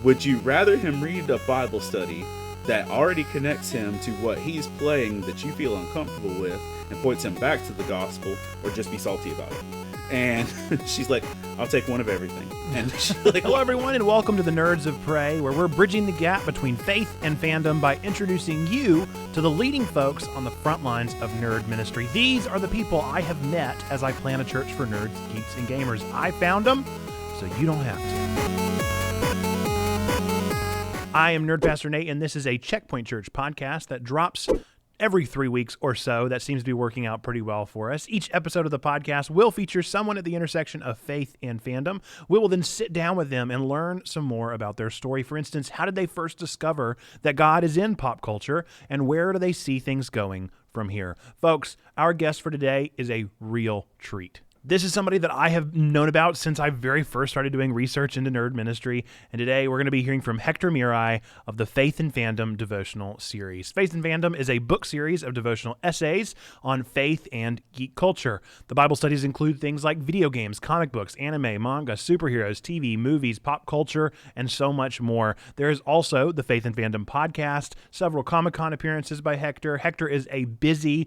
Would you rather him read a Bible study that already connects him to what he's playing that you feel uncomfortable with and points him back to the gospel, or just be salty about it? And she's like, I'll take one of everything. And she's like, hello everyone, and welcome to the Nerds of Prey, where we're bridging the gap between faith and fandom by introducing you to the leading folks on the front lines of nerd ministry. These are the people I have met as I plan a church for nerds, geeks, and gamers. I found them, so you don't have to. I am Nerd Pastor Nate, and this is a Checkpoint Church podcast that drops every 3 weeks or so. That seems to be working out pretty well for us. Each episode of the podcast will feature someone at the intersection of faith and fandom. We will then sit down with them and learn some more about their story. For instance, how did they first discover that God is in pop culture, and where do they see things going from here? Folks, our guest for today is a real treat. This is somebody that I have known about since I very first started doing research into nerd ministry, and today we're going to be hearing from Hector Miray of the Faith and Fandom devotional series. Faith and Fandom is a book series of devotional essays on faith and geek culture. The Bible studies include things like video games, comic books, anime, manga, superheroes, TV, movies, pop culture, and so much more. There is also the Faith and Fandom podcast, several Comic-Con appearances by Hector. Hector is a busy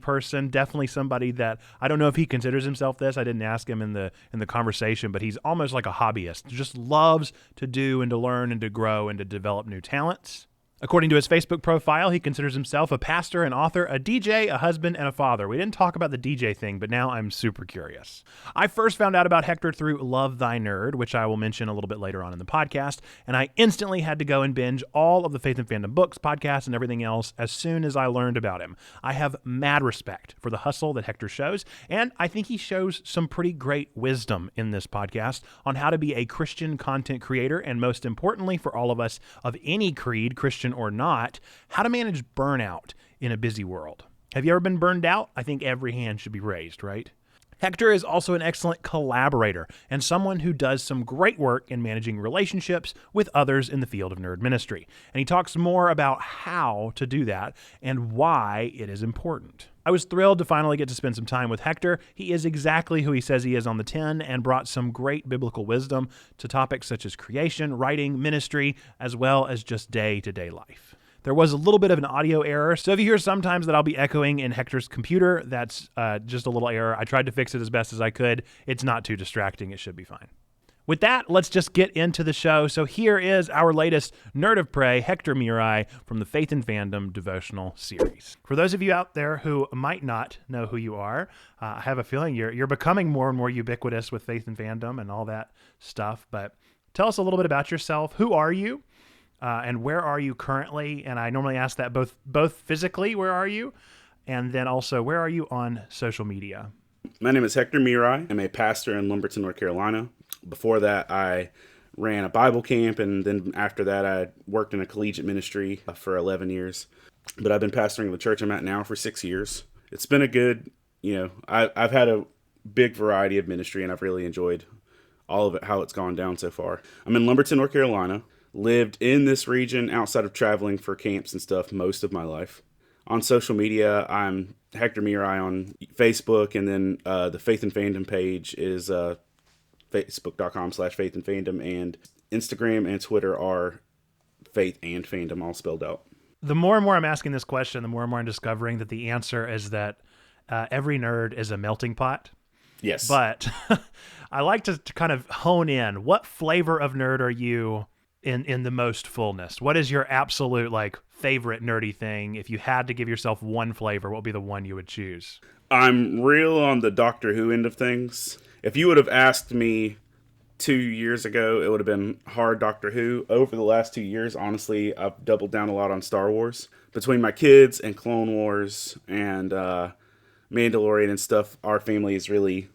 person, definitely somebody that I don't know if he considers himself this. I didn't ask him in the conversation, but he's almost like a hobbyist. Just loves to do and to learn and to grow and to develop new talents. According to his Facebook profile, he considers himself a pastor, an author, a DJ, a husband, and a father. We didn't talk about the DJ thing, but now I'm super curious. I first found out about Hector through Love Thy Nerd, which I will mention a little bit later on in the podcast, and I instantly had to go and binge all of the Faith and Fandom books, podcasts, and everything else as soon as I learned about him. I have mad respect for the hustle that Hector shows, and I think he shows some pretty great wisdom in this podcast on how to be a Christian content creator, and most importantly for all of us of any creed, Christian or not, how to manage burnout in a busy world. Have you ever been burned out? I think every hand should be raised, right? Hector is also an excellent collaborator and someone who does some great work in managing relationships with others in the field of nerd ministry. And he talks more about how to do that and why it is important. I was thrilled to finally get to spend some time with Hector. He is exactly who he says he is on the tin and brought some great biblical wisdom to topics such as creation, writing, ministry, as well as just day-to-day life. There was a little bit of an audio error, so if you hear sometimes that I'll be echoing in Hector's computer, that's just a little error. I tried to fix it as best as I could. It's not too distracting. It should be fine. With that, let's just get into the show. So here is our latest Nerd of Prey, Hector Miray from the Faith and Fandom devotional series. For those of you out there who might not know who you are, I have a feeling you're becoming more and more ubiquitous with Faith and Fandom and all that stuff. But tell us a little bit about yourself. Who are you? And where are you currently? And I normally ask that both physically, where are you? And then also, where are you on social media? My name is Hector Miray. I'm a pastor in Lumberton, North Carolina. Before that, I ran a Bible camp, and then after that, I worked in a collegiate ministry for 11 years. But I've been pastoring the church I'm at now for 6 years. It's been a good, I've had a big variety of ministry, and I've really enjoyed all of it, how it's gone down so far. I'm in Lumberton, North Carolina. Lived in this region outside of traveling for camps and stuff most of my life. On social media, I'm Hector Miray on Facebook, and then the Faith and Fandom page is facebook.com/Faith and Fandom, and Instagram and Twitter are Faith and Fandom, all spelled out. The more and more I'm asking this question, the more and more I'm discovering that the answer is that every nerd is a melting pot. Yes. But I like to kind of hone in. What flavor of nerd are you in the most fullness? What is your absolute favorite nerdy thing? If you had to give yourself one flavor, what would be the one you would choose? I'm real on the Doctor Who end of things. If you would have asked me 2 years ago, it would have been hard Doctor Who. Over the last 2 years, honestly, I've doubled down a lot on Star Wars. Between my kids and Clone Wars and Mandalorian and stuff, our family has really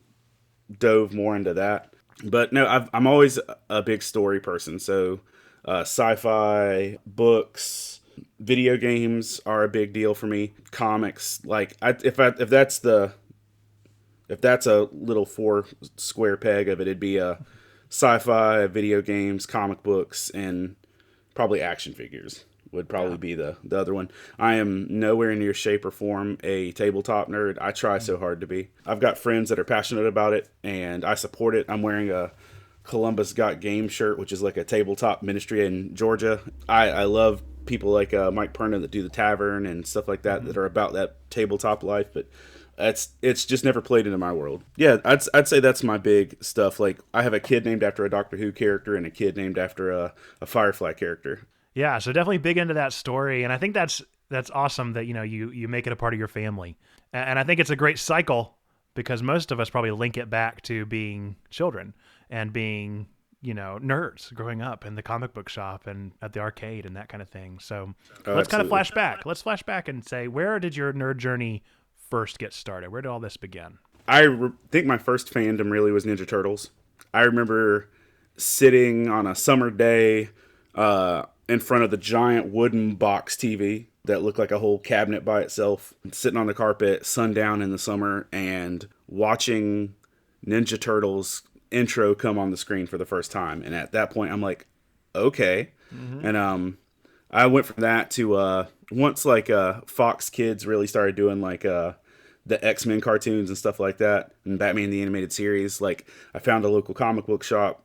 dove more into that. But no, I'm always a big story person, so sci-fi, books, video games are a big deal for me. Comics, if that's a little 4 square peg of it, it'd be sci-fi, video games, comic books, and probably action figures would probably be the other one. I am nowhere near shape or form a tabletop nerd. I try so hard to be. I've got friends that are passionate about it, and I support it. I'm wearing a Columbus Got Game shirt, which is like a tabletop ministry in Georgia. I love people like Mike Perna that do the tavern and stuff like that, that are about that tabletop life, but it's just never played into my world. Yeah, I'd say that's my big stuff. Like, I have a kid named after a Doctor Who character and a kid named after a Firefly character. Yeah, so definitely big into that story, and I think that's awesome that you make it a part of your family, and I think it's a great cycle because most of us probably link it back to being children and being nerds growing up in the comic book shop and at the arcade and that kind of thing. So let's kind of flash back. Let's flash back and say, where did your nerd journey first get started? Where did all this begin? I think my first fandom really was Ninja Turtles. I remember sitting on a summer day in front of the giant wooden box TV that looked like a whole cabinet by itself, sitting on the carpet, sundown in the summer, and watching Ninja Turtles intro come on the screen for the first time. And at that point, I'm like, okay. And I went from that to once like Fox Kids really started doing like the X-Men cartoons and stuff like that, and Batman the Animated Series. Like, I found a local comic book shop,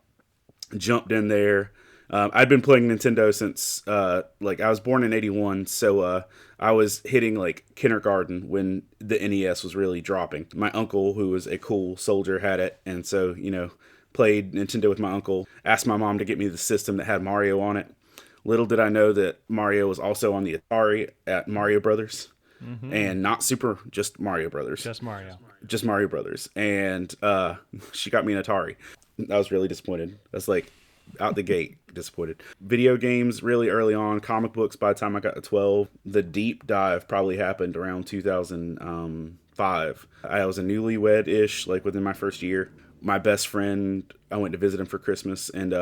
jumped in there. I'd been playing Nintendo since like I was born in '81, so I was hitting like kindergarten when the NES was really dropping. My uncle, who was a cool soldier, had it, and so played Nintendo with my uncle. Asked my mom to get me the system that had Mario on it. Little did I know that Mario was also on the Atari at Mario Brothers. And not Super, just Mario Brothers. Just Mario. Just Mario Brothers. And she got me an Atari. I was really disappointed. That's like out the gate disappointed. Video games really early on. Comic books by the time I got to 12. The deep dive probably happened around 2005. I was a newlywed-ish, like within my first year. My best friend, I went to visit him for Christmas, and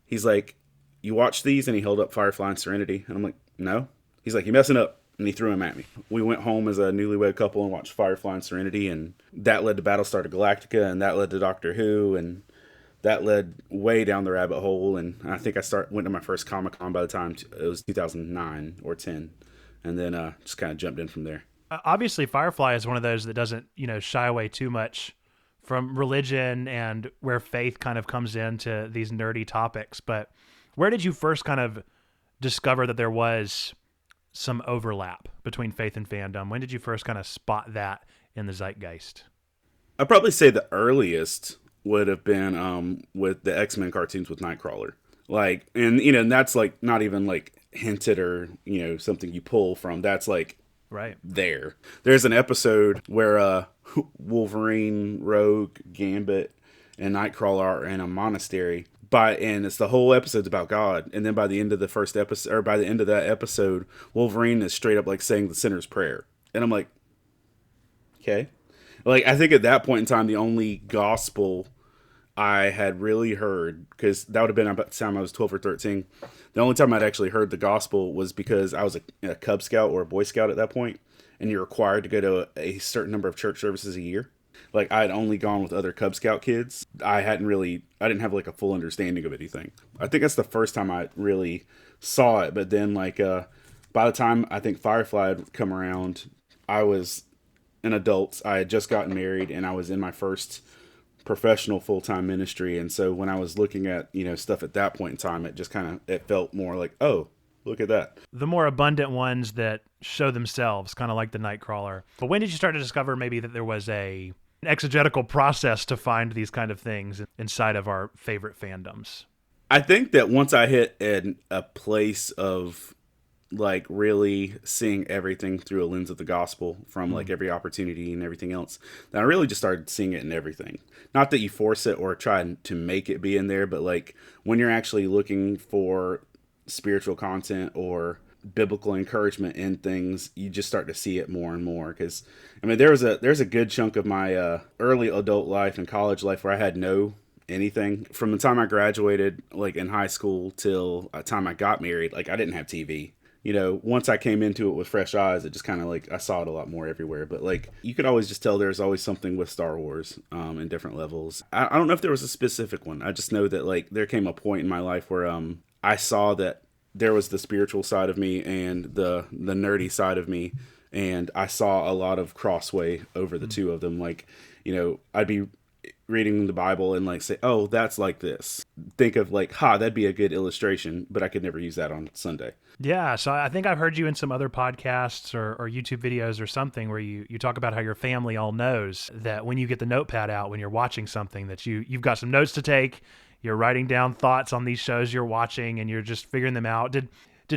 he's like, "You watch these?" And he held up Firefly and Serenity. And I'm like, "No." He's like, "You're messing up." And he threw them at me. We went home as a newlywed couple and watched Firefly and Serenity, and that led to Battlestar Galactica, and that led to Doctor Who, and that led way down the rabbit hole. And I think I went to my first Comic-Con by the time it was 2009 or 10, and then just kind of jumped in from there. Obviously, Firefly is one of those that doesn't shy away too much from religion and where faith kind of comes into these nerdy topics. But where did you first kind of discover that there was some overlap between faith and fandom? When did you first kind of spot that in the zeitgeist? I'd probably say the earliest would have been with the X-Men cartoons with Nightcrawler. Like, and that's like not even like hinted or, something you pull from. That's like right there. There's an episode where Wolverine, Rogue, Gambit, and Nightcrawler are in a monastery. And it's the whole episode's about God. And then by the end of the first episode, or by the end of that episode, Wolverine is straight up like saying the sinner's prayer. And I'm like, okay. Like, I think at that point in time, the only gospel I had really heard, because that would have been about the time I was 12 or 13. The only time I'd actually heard the gospel was because I was a Cub Scout or a Boy Scout at that point, and you're required to go to a certain number of church services a year. Like, I had only gone with other Cub Scout kids. I didn't have like a full understanding of anything. I think that's the first time I really saw it. But then like, by the time I think Firefly had come around, I was an adult. I had just gotten married, and I was in my first professional full-time ministry. And so when I was looking at, stuff at that point in time, it just it felt more like, oh, look at that. The more abundant ones that show themselves, kind of like the Nightcrawler. But when did you start to discover maybe that there was an exegetical process to find these kind of things inside of our favorite fandoms? I think that once I hit a place of like really seeing everything through a lens of the gospel from like every opportunity and everything else, then I really just started seeing it in everything. Not that you force it or try to make it be in there, but like when you're actually looking for spiritual content or biblical encouragement in things, you just start to see it more and more. Because there's a good chunk of my early adult life and college life where I had no anything. From the time I graduated like in high school till the time I got married, like I didn't have TV. Once I came into it with fresh eyes, it just kind of like I saw it a lot more everywhere. But like you could always just tell there's always something with Star Wars in different levels. I don't know if there was a specific one. I just know that like there came a point in my life where I saw that there was the spiritual side of me and the nerdy side of me, and I saw a lot of crossway over the two of them. Like, I'd be reading the Bible and like say, oh, that's like this. Think of like, that'd be a good illustration, but I could never use that on Sunday. Yeah, so I think I've heard you in some other podcasts or YouTube videos or something where you talk about how your family all knows that when you get the notepad out, when you're watching something, that you've got some notes to take, you're writing down thoughts on these shows you're watching, and you're just figuring them out. Did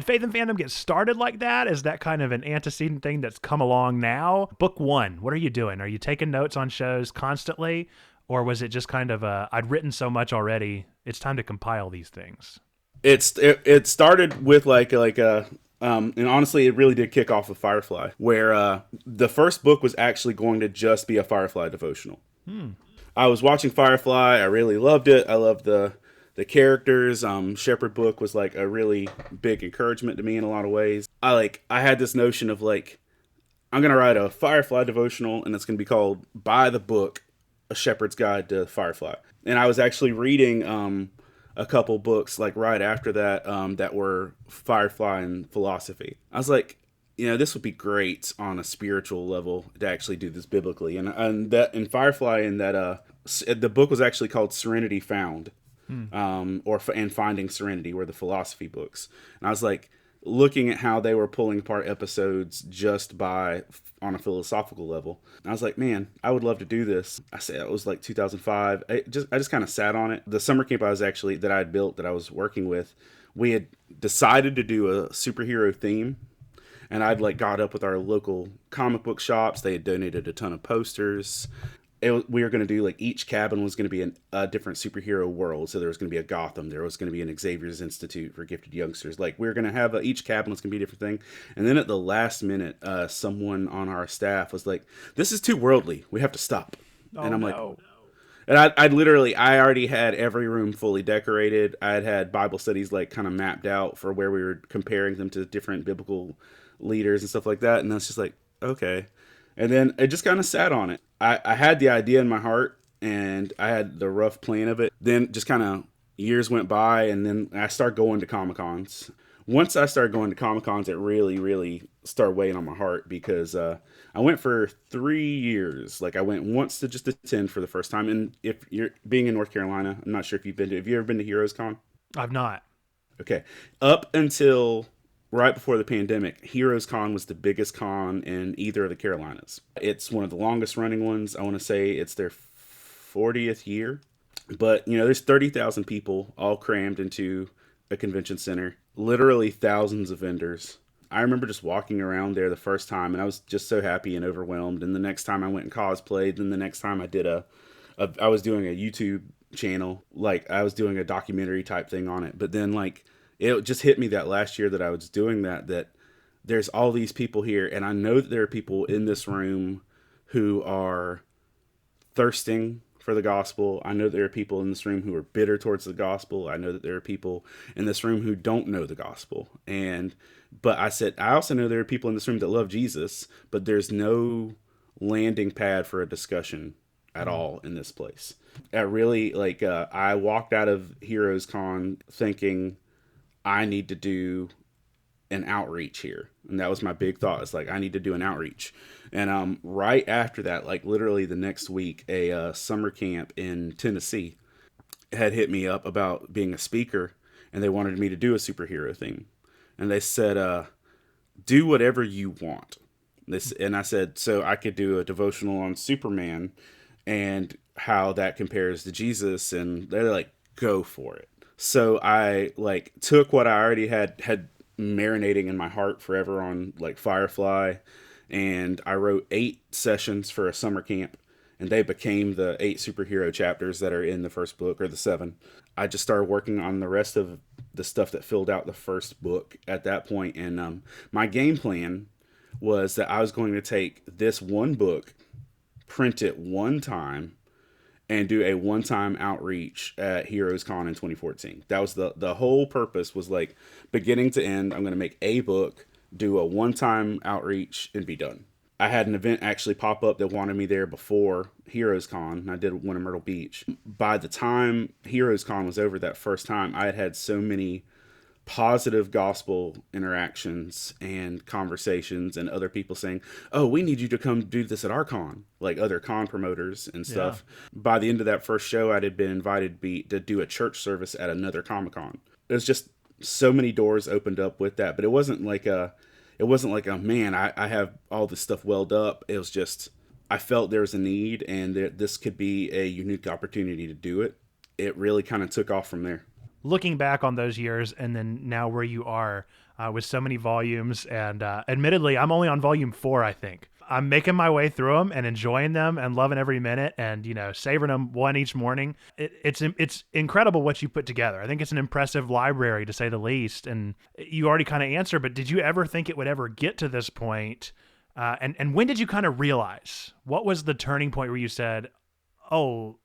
Faith and Fandom get started like that? Is that kind of an antecedent thing that's come along now? Book one, what are you doing? Are you taking notes on shows constantly? Or was it just kind of I'd written so much already, it's time to compile these things? It started with and honestly, it really did kick off with Firefly, where the first book was actually going to just be a Firefly devotional. I was watching Firefly. I really loved it. I loved the characters. Shepherd book was like a really big encouragement to me in a lot of ways. I had this notion of like, I'm going to write a Firefly devotional, and it's going to be called By the Book, A Shepherd's Guide to Firefly. And I was actually reading a couple books like right after that that were Firefly and philosophy. I was like, this would be great on a spiritual level to actually do this biblically. And that in Firefly, and that the book was actually called Serenity Found, and Finding Serenity were the philosophy books. And I was like, looking at how they were pulling apart episodes just on a philosophical level. And I was like, man, I would love to do this. I said it was like 2005. I just kind of sat on it. The summer camp that I had built, that I was working with, we had decided to do a superhero theme. And I'd got up with our local comic book shops. They had donated a ton of posters. We were going to do each cabin was going to be a different superhero world. So there was going to be a Gotham. There was going to be an Xavier's Institute for gifted youngsters. We were going to have each cabin was going to be a different thing. And then at the last minute, someone on our staff was like, "This is too worldly. We have to stop." And I'm like, and I already had every room fully decorated. I had Bible studies kind of mapped out for where we were comparing them to different biblical leaders and stuff like that. And I was just like, okay. And then I just kind of sat on it. I had the idea in my heart, and I had the rough plan of it. Then just kind of years went by, and then I started going to Comic-Cons. Once I started going to Comic-Cons, it really, really started weighing on my heart, because I went for 3 years. I went once to just attend for the first time. And if you're being in North Carolina, I'm not sure if have you ever been to Heroes Con? I've not. Okay. Up until right before the pandemic, Heroes Con was the biggest con in either of the Carolinas. It's one of the longest running ones. I want to say it's their 40th year. But, there's 30,000 people all crammed into a convention center. Literally thousands of vendors. I remember just walking around there the first time, and I was just so happy and overwhelmed. And the next time I went and cosplayed, then the next time I did I was doing a YouTube channel. I was doing a documentary type thing on it. But then, it just hit me that last year that I was doing that there's all these people here, and I know that there are people in this room who are thirsting for the gospel. I know there are people in this room who are bitter towards the gospel. I know that there are people in this room who don't know the gospel. But I said, I also know there are people in this room that love Jesus, but there's no landing pad for a discussion at all in this place. I really, I walked out of Heroes Con thinking, I need to do an outreach here. And that was my big thought. It's I need to do an outreach. And right after that, literally the next week, a summer camp in Tennessee had hit me up about being a speaker, and they wanted me to do a superhero theme. And they said, do whatever you want. And I said, so I could do a devotional on Superman and how that compares to Jesus. And they're like, go for it. So I took what I already had marinating in my heart forever on Firefly, and I wrote 8 sessions for a summer camp, and they became the 8 superhero chapters that are in the first book, or the 7. I just started working on the rest of the stuff that filled out the first book at that point. And my game plan was that I was going to take this one book, print it one time, and do a one-time outreach at Heroes Con in 2014. That was the whole purpose, was beginning to end. I'm going to make a book, do a one-time outreach, and be done. I had an event actually pop up that wanted me there before Heroes Con, and I did one in Myrtle Beach. By the time Heroes Con was over that first time, I had so many positive gospel interactions and conversations, and other people saying, "Oh, we need you to come do this at our con," like other con promoters and stuff. By the end of that first show, I had been invited to do a church service at another Comic-Con. It was just so many doors opened up with that, but it wasn't like a man, I have all this stuff welled up. It was just, I felt there was a need, and that this could be a unique opportunity to do it. It really kind of took off from there. Looking back on those years and then now where you are with so many volumes, and admittedly, I'm only on volume 4, I think. I'm making my way through them and enjoying them and loving every minute, and, you know, savoring them one each morning. It's incredible what you put together. I think it's an impressive library, to say the least. And you already kind of answered, but did you ever think it would ever get to this point? And when did you kind of realize? What was the turning point where you said, "Oh,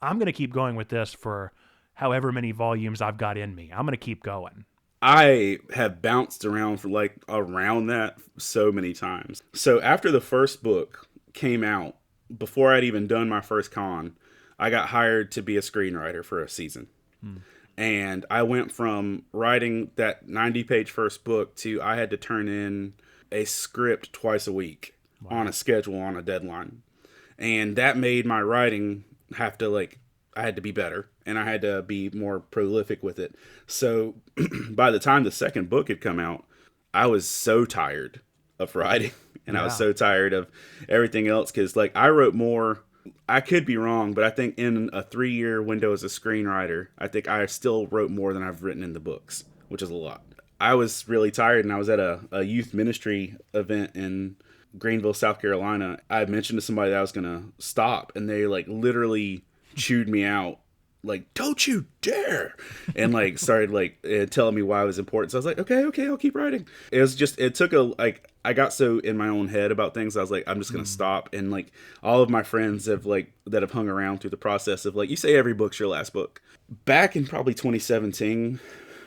I'm going to keep going with this for however many volumes I've got in me. I'm going to keep going"? I have bounced around for like around that so many times. So after the first book came out, before I'd even done my first con, I got hired to be a screenwriter for a season. And I went from writing that 90-page first book to I had to turn in a script twice a week on a schedule, on a deadline. And that made my writing have to, like, I had to be better, and I had to be more prolific with it. So by the time the second book had come out, I was so tired of writing, and I was so tired of everything else, because, like, I wrote more. I could be wrong, but I think in a 3-year window as a screenwriter, I think I still wrote more than I've written in the books, which is a lot. I was really tired, and I was at a youth ministry event in Greenville, South Carolina. I mentioned to somebody that I was going to stop, and they, like, literally chewed me out, like, "Don't you dare," and, like, started, like, telling me why it was important. So I was like, okay, I'll keep writing. It was just, it took I got so in my own head about things, I was like, I'm just gonna stop. And, like, all of my friends have, like, that have hung around through the process of, like, you say every book's your last book. Back in probably 2017,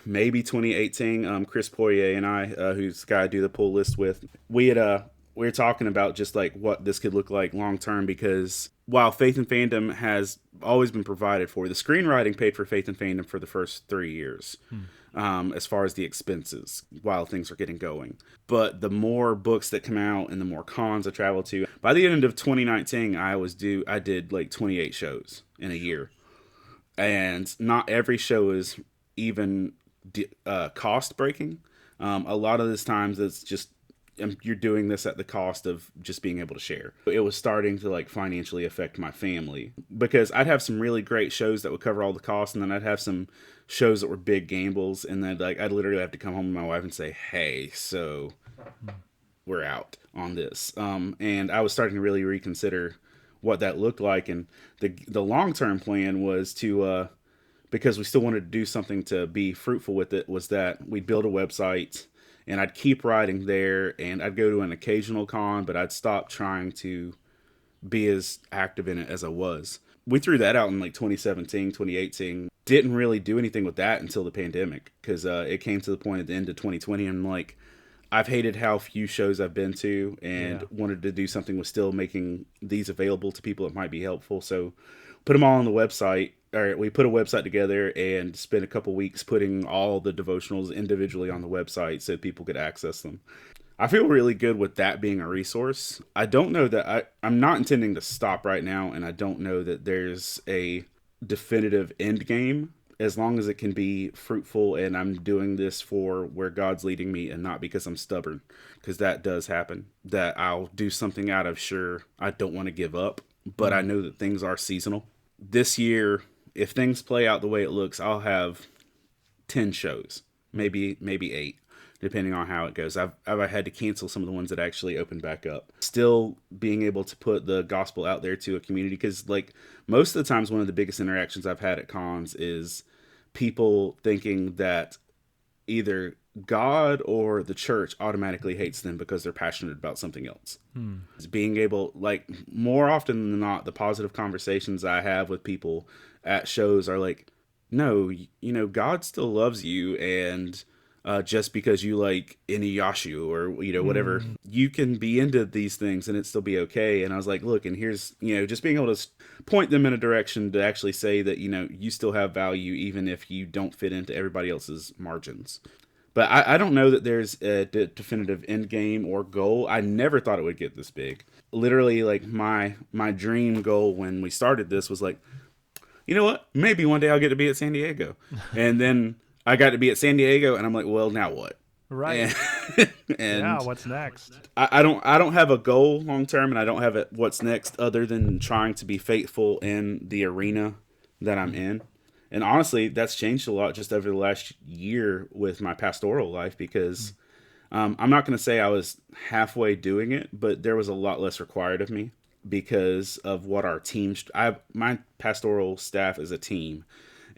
maybe 2018, Chris Poirier and I, who's the guy I do the pull list with, we were talking about just, like, what this could look like long term, because while Faith and Fandom has always been provided for, the screenwriting paid for Faith and Fandom for the first 3 years, as far as the expenses, while things are getting going. But the more books that come out and the more cons I travel to, by the end of 2019, I did like 28 shows in a year. And not every show is even cost breaking. A lot of this times it's just, you're doing this at the cost of just being able to share. It was starting to, like, financially affect my family, because I'd have some really great shows that would cover all the costs, and then I'd have some shows that were big gambles, and then, like, I'd literally have to come home to my wife and say, "Hey, so we're out on this." And I was starting to really reconsider what that looked like, and the long-term plan was to, because we still wanted to do something to be fruitful with it, was that we'd build a website, and I'd keep writing there, and I'd go to an occasional con, but I'd stop trying to be as active in it as I was. We threw that out in, like, 2017, 2018. Didn't really do anything with that until the pandemic, because it came to the point at the end of 2020, and, like, I've hated how few shows I've been to, and wanted to do something with still making these available to people that might be helpful. So put them all on the website. We put a website together and spent a couple weeks putting all the devotionals individually on the website so people could access them. I feel really good with that being a resource. I don't know that I'm not intending to stop right now, and I don't know that there's a definitive end game, as long as it can be fruitful and I'm doing this for where God's leading me and not because I'm stubborn, because that does happen, that I'll do something out of, sure, I don't want to give up, but I know that things are seasonal. This year, if things play out the way it looks, I'll have 10 shows, maybe 8, depending on how it goes. I've had to cancel some of the ones that actually opened back up. Still being able to put the gospel out there to a community, because, like, most of the times one of the biggest interactions I've had at cons is people thinking that either God or the church automatically hates them because they're passionate about something else. It's being able, like, more often than not, the positive conversations I have with people at shows are like, no, you know, God still loves you, and just because you like Inuyasha or, whatever. You can be into these things and it still be okay. And I was like, look, and here's, just being able to point them in a direction to actually say that, you still have value even if you don't fit into everybody else's margins. But I don't know that there's a definitive end game or goal. I never thought it would get this big. Literally, like, my dream goal when we started this was like, you know what? Maybe one day I'll get to be at San Diego. And then I got to be at San Diego, and I'm like, well, now what? Right. And yeah, what's next? I don't have a goal long term, and I don't have what's next other than trying to be faithful in the arena that I'm in. And honestly, that's changed a lot just over the last year with my pastoral life because I'm not going to say I was halfway doing it, but there was a lot less required of me because of what our team. My pastoral staff is a team.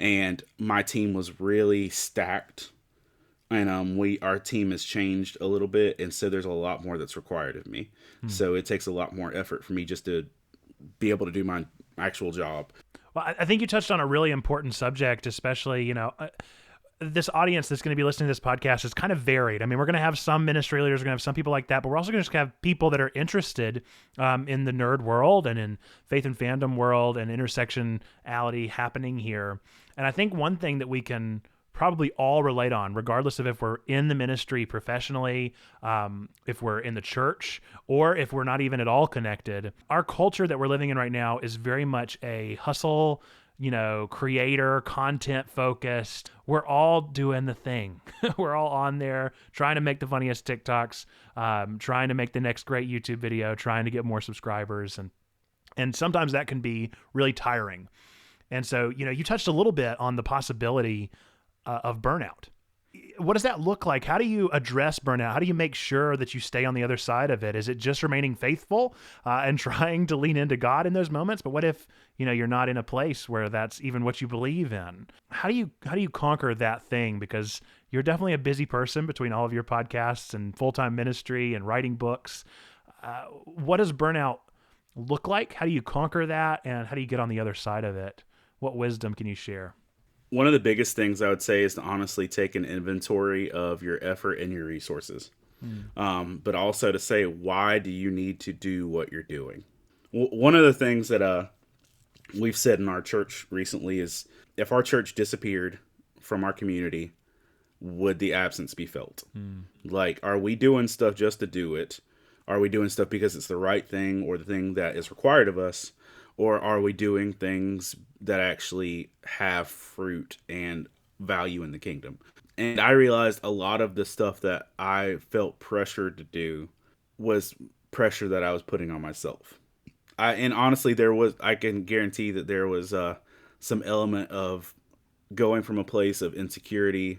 And my team was really stacked, and our team has changed a little bit, and so there's a lot more that's required of me. So it takes a lot more effort for me just to be able to do my actual job. Well, I think you touched on a really important subject, especially this audience that's going to be listening to this podcast is kind of varied. I mean, we're going to have some ministry leaders, we're going to have some people like that, but we're also going to have people that are interested in the nerd world and in faith and fandom world and intersectionality happening here. And I think one thing that we can probably all relate on, regardless of if we're in the ministry professionally, if we're in the church, or if we're not even at all connected, our culture that we're living in right now is very much a hustle, creator, content focused. We're all doing the thing. We're all on there trying to make the funniest TikToks, trying to make the next great YouTube video, trying to get more subscribers. And sometimes that can be really tiring. And so, you touched a little bit on the possibility of burnout. What does that look like? How do you address burnout? How do you make sure that you stay on the other side of it? Is it just remaining faithful and trying to lean into God in those moments? But what if, you're not in a place where that's even what you believe in? How do you conquer that thing? Because you're definitely a busy person between all of your podcasts and full-time ministry and writing books. What does burnout look like? How do you conquer that? And how do you get on the other side of it? What wisdom can you share? One of the biggest things I would say is to honestly take an inventory of your effort and your resources. But also to say, why do you need to do what you're doing? One of the things that we've said in our church recently is if our church disappeared from our community, would the absence be felt? Like, are we doing stuff just to do it? Are we doing stuff because it's the right thing or the thing that is required of us? Or are we doing things that actually have fruit and value in the kingdom? And I realized a lot of the stuff that I felt pressured to do was pressure that I was putting on myself. And honestly, I can guarantee that there was some element of going from a place of insecurity,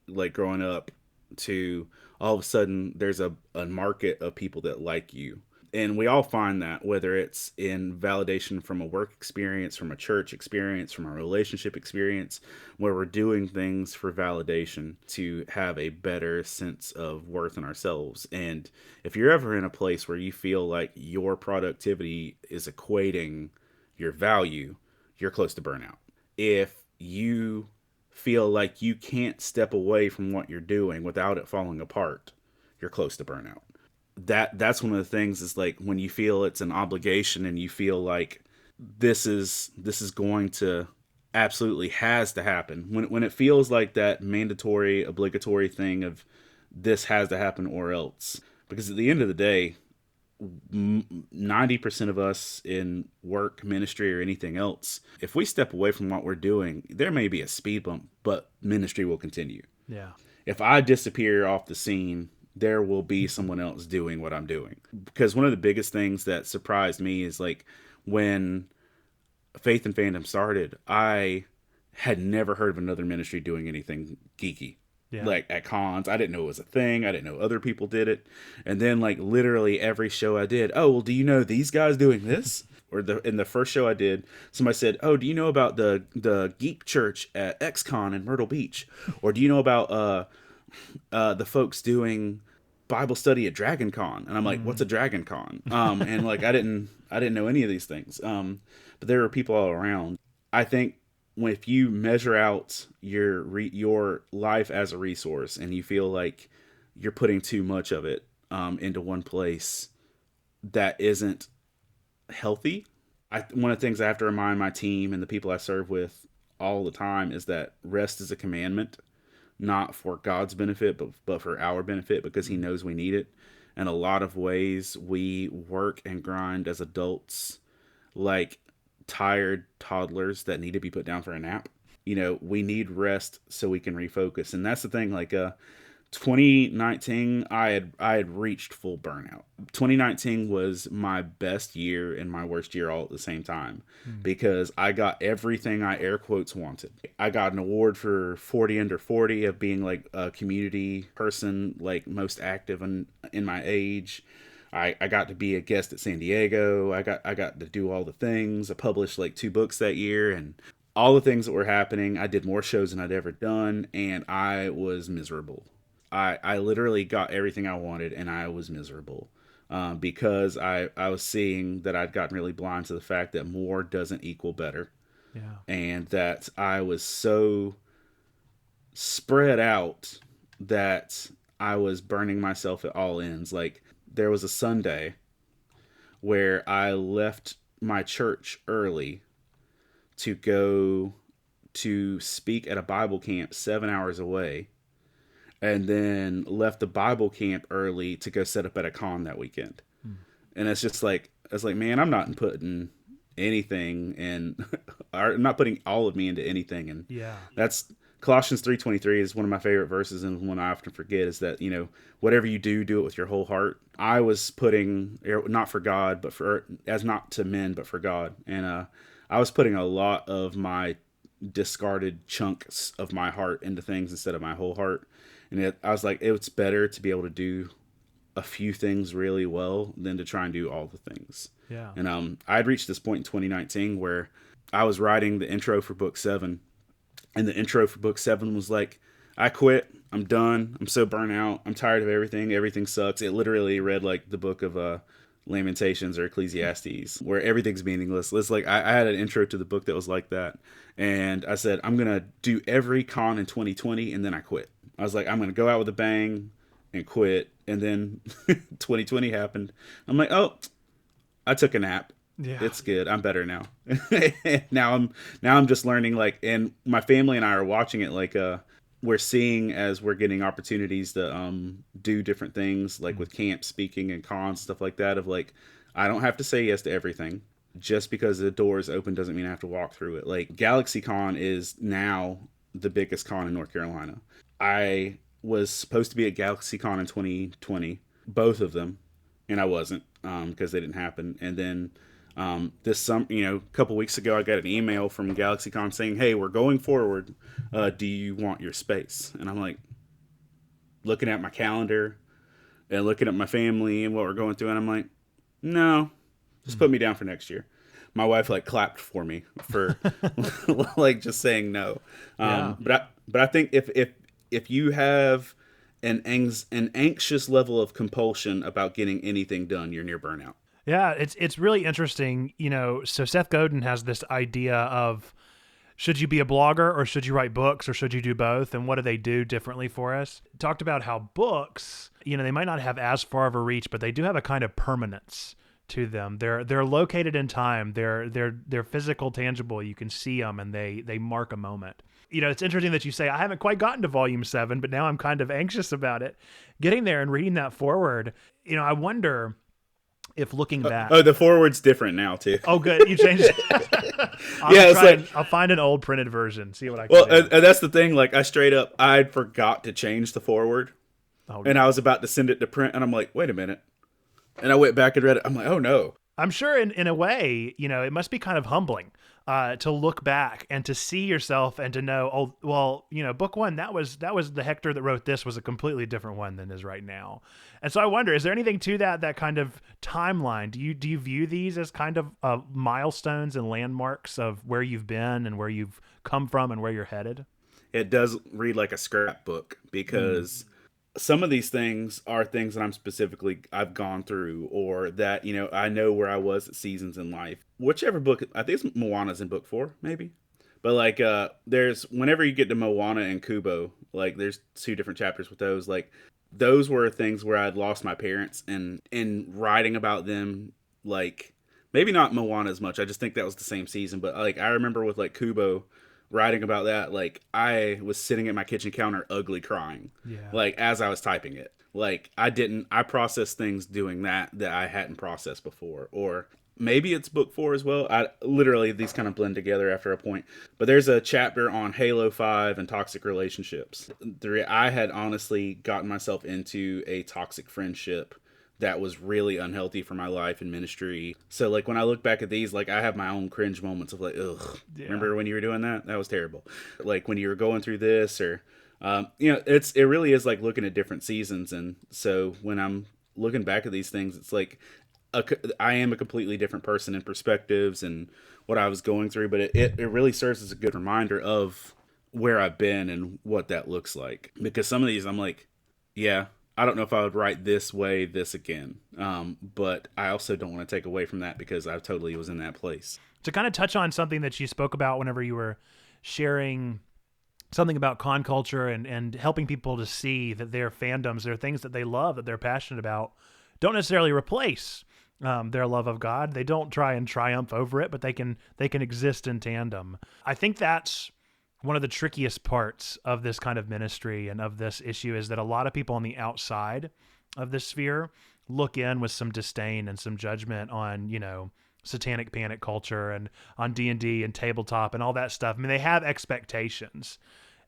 like growing up, to all of a sudden there's a market of people that like you. And we all find that, whether it's in validation from a work experience, from a church experience, from a relationship experience, where we're doing things for validation to have a better sense of worth in ourselves. And if you're ever in a place where you feel like your productivity is equating your value, you're close to burnout. If you feel like you can't step away from what you're doing without it falling apart, you're close to burnout. That's one of the things is like when you feel it's an obligation and you feel like this is going to absolutely has to happen. When it feels like that mandatory, obligatory thing of this has to happen or else. Because at the end of the day, 90% of us in work, ministry, or anything else, if we step away from what we're doing, there may be a speed bump, but ministry will continue. Yeah. If I disappear off the scene, there will be someone else doing what I'm doing. Because one of the biggest things that surprised me is like when Faith and Fandom started, I had never heard of another ministry doing anything geeky. Yeah. Like at cons, I didn't know it was a thing. I didn't know other people did it. And then like literally every show I did, oh, well, do you know these guys doing this? Or in the first show I did, somebody said, oh, do you know about the geek church at XCon in Myrtle Beach? Or do you know about the folks doing Bible study at Dragon Con? And I'm like, what's a Dragon Con? And like I didn't know any of these things. But there were people all around. I think if you measure out your life as a resource and you feel like you're putting too much of it into one place that isn't healthy, one of the things I have to remind my team and the people I serve with all the time is that rest is a commandment, not for God's benefit, but for our benefit, because He knows we need it. And a lot of ways we work and grind as adults like tired toddlers that need to be put down for a nap. We need rest so we can refocus. And that's the thing, like 2019, I had reached full burnout. 2019 was my best year and my worst year all at the same time, because I got everything I air quotes wanted. I got an award for 40 under 40 of being like a community person, like most active in my age. I got to be a guest at San Diego. I got to do all the things. I published like 2 books that year, and all the things that were happening. I did more shows than I'd ever done, and I was miserable. I literally got everything I wanted, and I was miserable because I was seeing that I'd gotten really blind to the fact that more doesn't equal better. Yeah. And that I was so spread out that I was burning myself at all ends. Like, there was a Sunday where I left my church early to go to speak at a Bible camp 7 hours away, and then left the Bible camp early to go set up at a con that weekend. And it's just like, I was like, man, I'm not putting anything in, I'm not putting all of me into anything. And that's Colossians 3:23 is one of my favorite verses, and one I often forget, is that, whatever you do, do it with your whole heart. I was putting, not for God, but as not to men, but for God. And I was putting a lot of my discarded chunks of my heart into things instead of my whole heart. And I was like, it's better to be able to do a few things really well than to try and do all the things. Yeah. And I'd reached this point in 2019 where I was writing the intro for book 7, and the intro for book 7 was like, I quit. I'm done. I'm so burnt out. I'm tired of everything. Everything sucks. It literally read like the book of Lamentations or Ecclesiastes, where everything's meaningless. It's like I had an intro to the book that was like that. And I said, I'm going to do every con in 2020, and then I quit. I was like, I'm going to go out with a bang and quit. And then 2020 happened. I'm like, oh, I took a nap. Yeah. It's good. I'm better now. now I'm just learning, like, and my family and I are watching it, like, we're seeing as we're getting opportunities to do different things, like with camp speaking and cons, stuff like that, of like, I don't have to say yes to everything. Just because the door is open doesn't mean I have to walk through it. Like, GalaxyCon is now the biggest con in North Carolina. I was supposed to be at GalaxyCon in 2020, both of them, and I wasn't, because they didn't happen. And then this summer, a couple weeks ago, I got an email from GalaxyCon saying, hey, we're going forward. Do you want your space? And I'm like, looking at my calendar and looking at my family and what we're going through, and I'm like, no, just put me down for next year. My wife like clapped for me for like just saying no. But I think if you have an anxious level of compulsion about getting anything done, you're near burnout. Yeah, it's really interesting. So Seth Godin has this idea of, should you be a blogger or should you write books or should you do both? And what do they do differently for us? Talked about how books, they might not have as far of a reach, but they do have a kind of permanence to them. They're located in time. They're physical, tangible. You can see them, and they mark a moment. It's interesting that you say, I haven't quite gotten to volume 7, but now I'm kind of anxious about it. Getting there and reading that forward, I wonder if looking back. The forward's different now too. Oh, good. You changed it. I'll find an old printed version, see what I can do. And that's the thing. Like, I forgot to change the forward. And I was about to send it to print, and I'm like, wait a minute. And I went back and read it. I'm like, oh no. I'm sure in a way, it must be kind of humbling to look back and to see yourself and to know, oh, well, book 1, that was the Hector that wrote this was a completely different one than is right now. And so I wonder, is there anything to that kind of timeline? Do you view these as kind of milestones and landmarks of where you've been and where you've come from and where you're headed? It does read like a scrapbook, because some of these things are things that I've gone through, or that, I know where I was at seasons in life. Whichever book, I think it's Moana's in book 4, maybe. But like there's whenever you get to Moana and Kubo, like there's two different chapters with those. Like those were things where I'd lost my parents, and in writing about them, like maybe not Moana as much. I just think that was the same season. But like I remember with like Kubo writing about that, like I was sitting at my kitchen counter ugly crying. Yeah. Like as I was typing it. Like I processed things doing that I hadn't processed before. Or maybe it's book 4 as well. I literally these kind of blend together after a point. But there's a chapter on Halo 5 and toxic relationships. I had honestly gotten myself into a toxic friendship that was really unhealthy for my life and ministry. So like when I look back at these, like I have my own cringe moments of like, ugh, remember when you were doing that? That was terrible. Like when you were going through this, or it really is like looking at different seasons. And so when I'm looking back at these things, it's like I am a completely different person in perspectives and what I was going through, but it really serves as a good reminder of where I've been and what that looks like. Because some of these I'm like, yeah, I don't know if I would write this again. But I also don't want to take away from that because I totally was in that place. To kind of touch on something that you spoke about whenever you were sharing something about con culture and helping people to see that their fandoms, their things that they love, that they're passionate about, don't necessarily replace their love of God. They don't try and triumph over it, but they can exist in tandem. I think that's one of the trickiest parts of this kind of ministry and of this issue, is that a lot of people on the outside of this sphere look in with some disdain and some judgment on, satanic panic culture and on D&D and tabletop and all that stuff. I mean, they have expectations.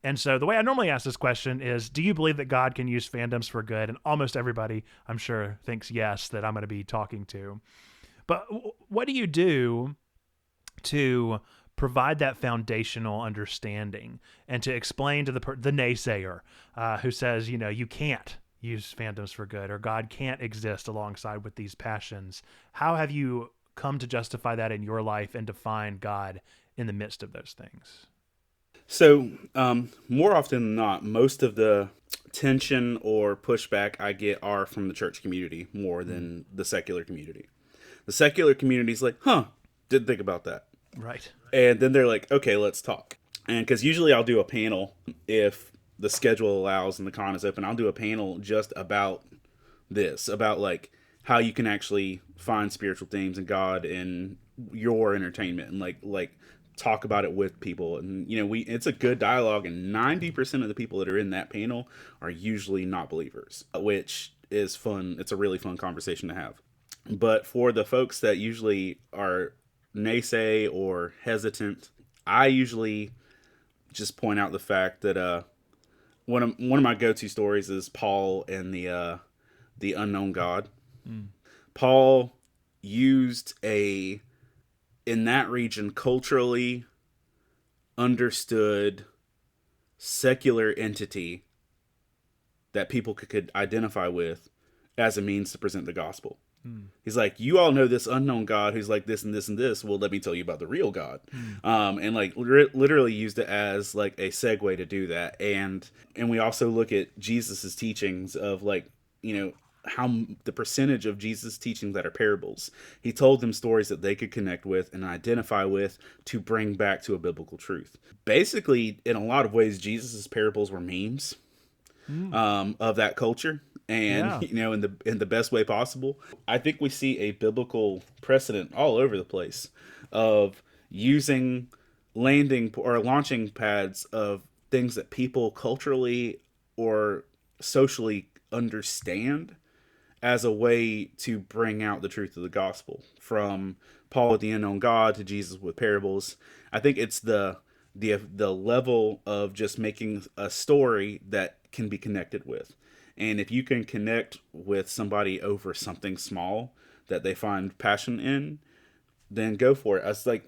And so the way I normally ask this question is, do you believe that God can use fandoms for good? And almost everybody, I'm sure, thinks yes, that I'm going to be talking to. But what do you do to provide that foundational understanding and to explain to the naysayer who says, you can't use fandoms for good, or God can't exist alongside with these passions? How have you come to justify that in your life and define God in the midst of those things? So more often than not, most of the tension or pushback I get are from the church community more than the secular community. The secular community is like, didn't think about that. Right. And then they're like, okay, let's talk. And because usually I'll do a panel if the schedule allows and the con is open. I'll do a panel just about this, about like how you can actually find spiritual themes in God in your entertainment, and like talk about it with people. And it's a good dialogue, and 90% of the people that are in that panel are usually not believers, which is fun. It's a really fun conversation to have. But for the folks that usually are naysay or hesitant, I usually just point out the fact that one of my go-to stories is Paul and the unknown God. Paul used in that region culturally understood secular entity that people could identify with as a means to present the gospel. He's like, you all know this unknown God who's like this and this and this. Well, let me tell you about the real God. And like literally used it as like a segue to do that. And we also look at Jesus's teachings of like, how the percentage of Jesus' teachings that are parables. He told them stories that they could connect with and identify with to bring back to a biblical truth. Basically, in a lot of ways, Jesus's parables were memes of that culture. And in the best way possible. I think we see a biblical precedent all over the place of using landing or launching pads of things that people culturally or socially understand as a way to bring out the truth of the gospel. From Paul with the unknown God to Jesus with parables. I think it's the level of just making a story that can be connected with. And if you can connect with somebody over something small that they find passion in, then go for it. It's like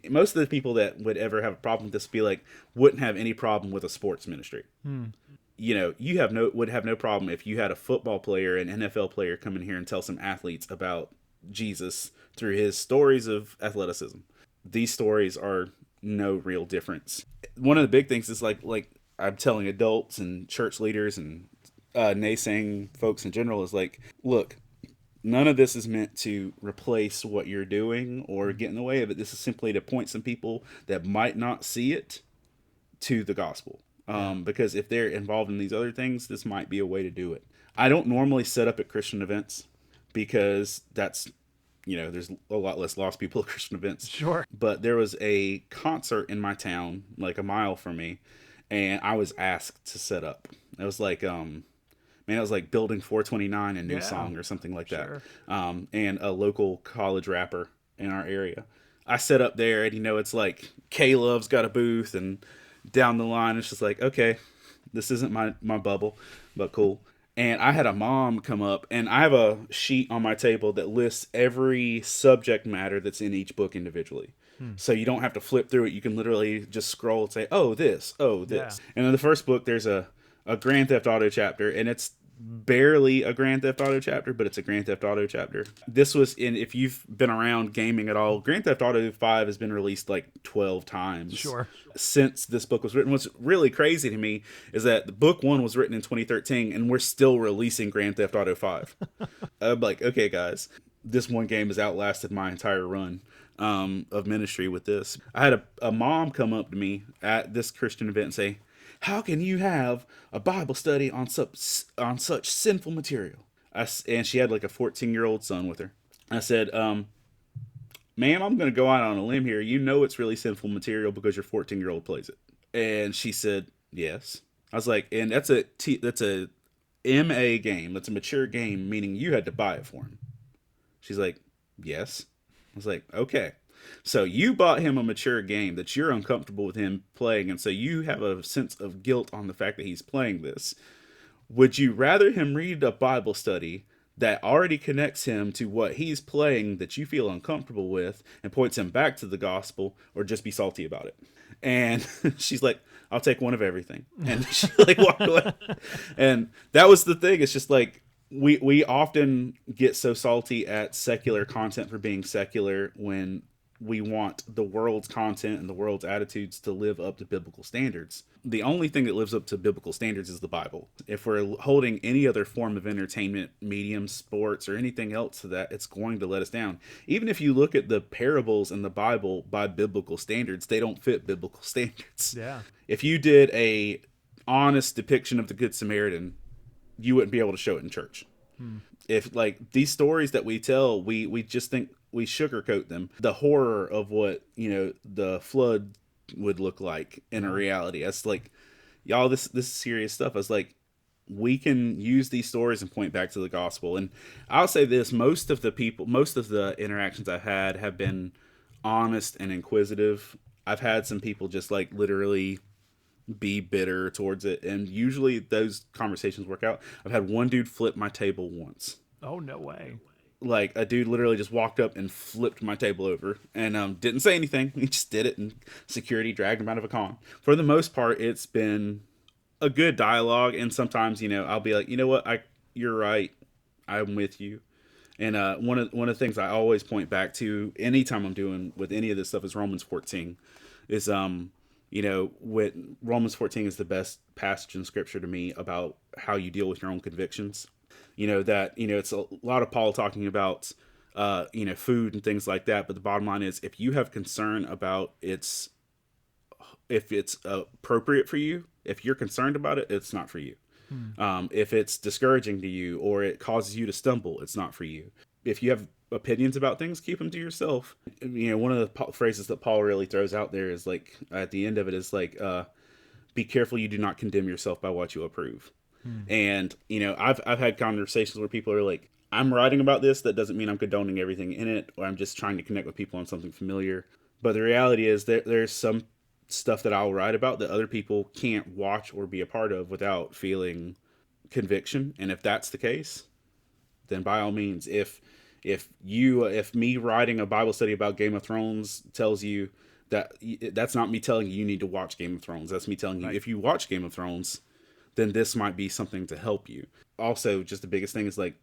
most of the people that would ever have a problem with this wouldn't have any problem with a sports ministry. You would have no problem if you had a football player, an NFL player come in here and tell some athletes about Jesus through his stories of athleticism. These stories are no real difference. One of the big things is like I'm telling adults and church leaders and naysaying folks in general is like, look, None of this is meant to replace what you're doing or get in the way of it. This is simply to point some people that might not see it to the gospel. Because if they're involved in these other things, this might be a way to do it. I don't normally set up at Christian events because that's, there's a lot less lost people at Christian events. Sure. But there was a concert in my town, like a mile from me, and I was asked to set up. It was like, it was like Building 429 in New Song or something like that. And a local college rapper in our area. I set up there, and it's like K-Love's got a booth, and down the line it's just like, okay, this isn't my bubble, but cool. And I had a mom come up, and I have a sheet on my table that lists every subject matter that's in each book individually. So you don't have to flip through it. You can literally just scroll and say, oh, this. Yeah. And in the first book, there's a Grand Theft Auto chapter, and it's barely a Grand Theft Auto chapter, but it's a Grand Theft Auto chapter. This was if you've been around gaming at all, Grand Theft Auto 5 has been released like 12 times since this book was written. What's really crazy to me is that the book 1 was written in 2013 and we're still releasing Grand Theft Auto 5. I'm like, okay guys, this one game has outlasted my entire run of ministry with this. I had a mom come up to me at this Christian event and say, how can you have a Bible study on such sinful material? And she had like a 14-year-old son with her. I said, ma'am, I'm going to go out on a limb here. It's really sinful material because your 14-year-old plays it. And she said, yes. I was like, and that's a MA game. That's a mature game, meaning you had to buy it for him. She's like, yes. I was like, okay. So you bought him a mature game that you're uncomfortable with him playing, and so you have a sense of guilt on the fact that he's playing this. Would you rather him read a Bible study that already connects him to what he's playing that you feel uncomfortable with and points him back to the gospel, or just be salty about it? And she's like, I'll take one of everything. And she like walked away. And that was the thing. It's just like, we often get so salty at secular content for being secular when we want the world's content and the world's attitudes to live up to biblical standards. The only thing that lives up to biblical standards is the Bible. If we're holding any other form of entertainment, medium, sports, or anything else to that, it's going to let us down. Even if you look at the parables in the Bible by biblical standards, they don't fit biblical standards. Yeah. If you did a honest depiction of the Good Samaritan, you wouldn't be able to show it in church. If like these stories that we tell, we just think we sugarcoat them. The horror of what, the flood would look like in a reality. That's like, y'all, this is serious stuff. I was like, we can use these stories and point back to the gospel. And I'll say this, most of the interactions I've had have been honest and inquisitive. I've had some people just like literally be bitter towards it, and usually those conversations work out. I've had one dude flip my table once. Oh, no way. Like a dude literally just walked up and flipped my table over and didn't say anything. He just did it, and security dragged him out of a con. For the most part, it's been a good dialogue, and sometimes, I'll be like, you know what, you're right, I'm with you. And one of the things I always point back to anytime I'm doing with any of this stuff is Romans 14. Is when Romans 14 is the best passage in scripture to me about how you deal with your own convictions. It's a lot of Paul talking about, food and things like that. But the bottom line is, if you have concern about if it's appropriate for you, if you're concerned about it, it's not for you. If it's discouraging to you or it causes you to stumble, it's not for you. If you have opinions about things, keep them to yourself. One of the phrases that Paul really throws out there is like, at the end of it is like, be careful you do not condemn yourself by what you approve. And, I've had conversations where people are like, I'm writing about this. That doesn't mean I'm condoning everything in it, or I'm just trying to connect with people on something familiar. But the reality is that there's some stuff that I'll write about that other people can't watch or be a part of without feeling conviction. And if that's the case, then by all means, if me writing a Bible study about Game of Thrones tells you that's not me telling you need to watch Game of Thrones. That's me telling you, if you watch Game of Thrones, then this might be something to help you. Also, just the biggest thing is like,